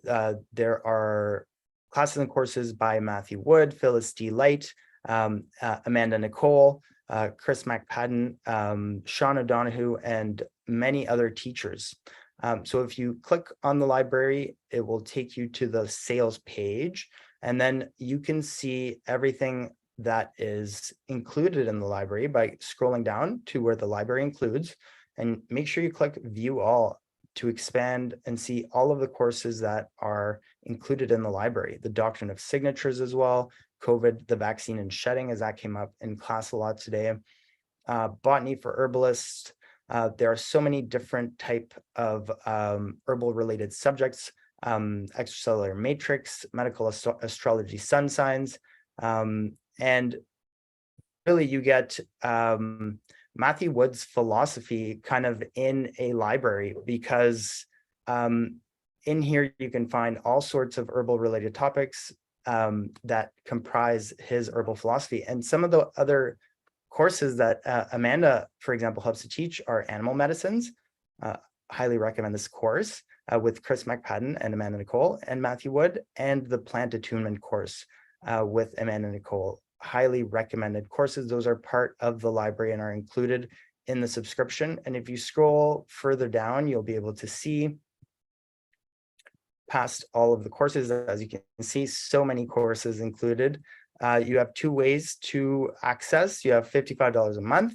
there are classes and courses by Matthew Wood, Phyllis D. Light, Amanda Nicole, Chris McPadden, Sean O'Donoghue, and many other teachers. So if you click on the library, it will take you to the sales page, and then you can see everything that is included in the library by scrolling down to where the library includes, and make sure you click view all to expand and see all of the courses that are included in the library. The doctrine of signatures as well, COVID, the vaccine and shedding, as that came up in class a lot today, botany for herbalists. There are so many different type of herbal related subjects, extracellular matrix, medical astrology, sun signs, and really you get Matthew Wood's philosophy kind of in a library, because in here you can find all sorts of herbal related topics that comprise his herbal philosophy. And some of the other courses that Amanda, for example, helps to teach are animal medicines. Highly recommend this course with Chris McPadden and Amanda Nicole and Matthew Wood, and the plant attunement course with Amanda Nicole highly recommended courses. Those are part of the library and are included in the subscription. And if you scroll further down, you'll be able to see past all of the courses. As you can see, so many courses included. You have two ways to access. You have $55 a month,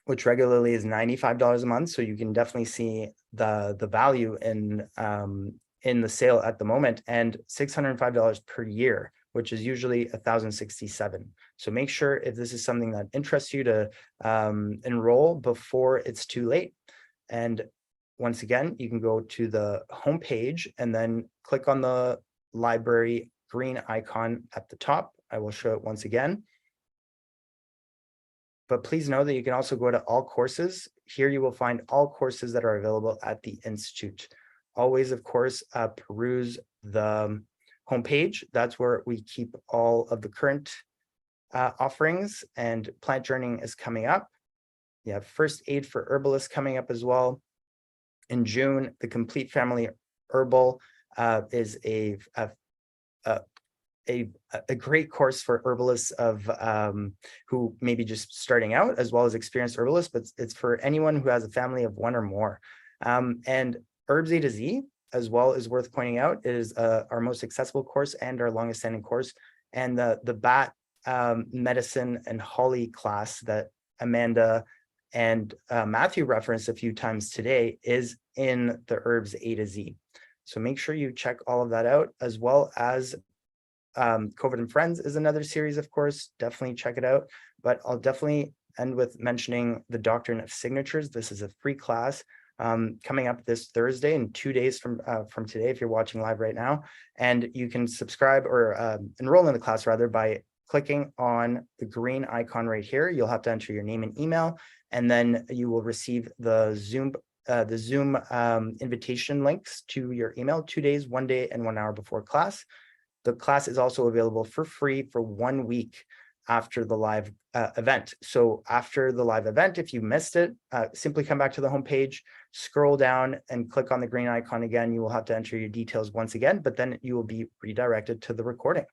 which regularly is $95 a month. So you can definitely see the value in the sale at the moment, and $605 per year, which is usually $1,067. So make sure, if this is something that interests you, to enroll before it's too late. And once again, you can go to the homepage and then click on the library green icon at the top. I will show it once again. But please know that you can also go to all courses. Here you will find all courses that are available at the Institute. Always, of course, peruse the homepage. That's where we keep all of the current offerings, and plant journeying is coming up. You have first aid for herbalists coming up as well. In June, the Complete Family Herbal is a great course for herbalists who may be just starting out, as well as experienced herbalists, but it's for anyone who has a family of one or more. And Herbs A to Z, as well, is worth pointing out, is our most accessible course and our longest standing course. And the bat medicine and holly class that Amanda and Matthew referenced a few times today is in the Herbs A to Z. So make sure you check all of that out, as well as COVID and Friends is another series, of course. Definitely check it out. But I'll definitely end with mentioning the Doctrine of Signatures. This is a free class coming up this Thursday, in 2 days from today, if you're watching live right now. And you can subscribe or enroll in the class, rather, by clicking on the green icon right here. You'll have to enter your name and email, and then you will receive the Zoom invitation links to your email 2 days, 1 day, and 1 hour before class. The class is also available for free for 1 week after the live event. So after the live event, if you missed it, simply come back to the homepage, scroll down, and click on the green icon again. You will have to enter your details once again, but then you will be redirected to the recording.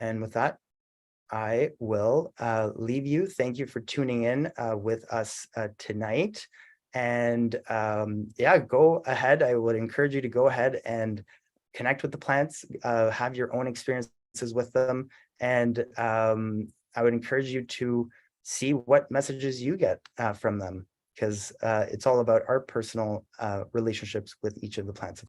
And with that, I will leave you. Thank you for tuning in with us tonight. And yeah, go ahead. I would encourage you to go ahead and connect with the plants, have your own experiences with them. And I would encourage you to see what messages you get from them, because it's all about our personal relationships with each of the plants.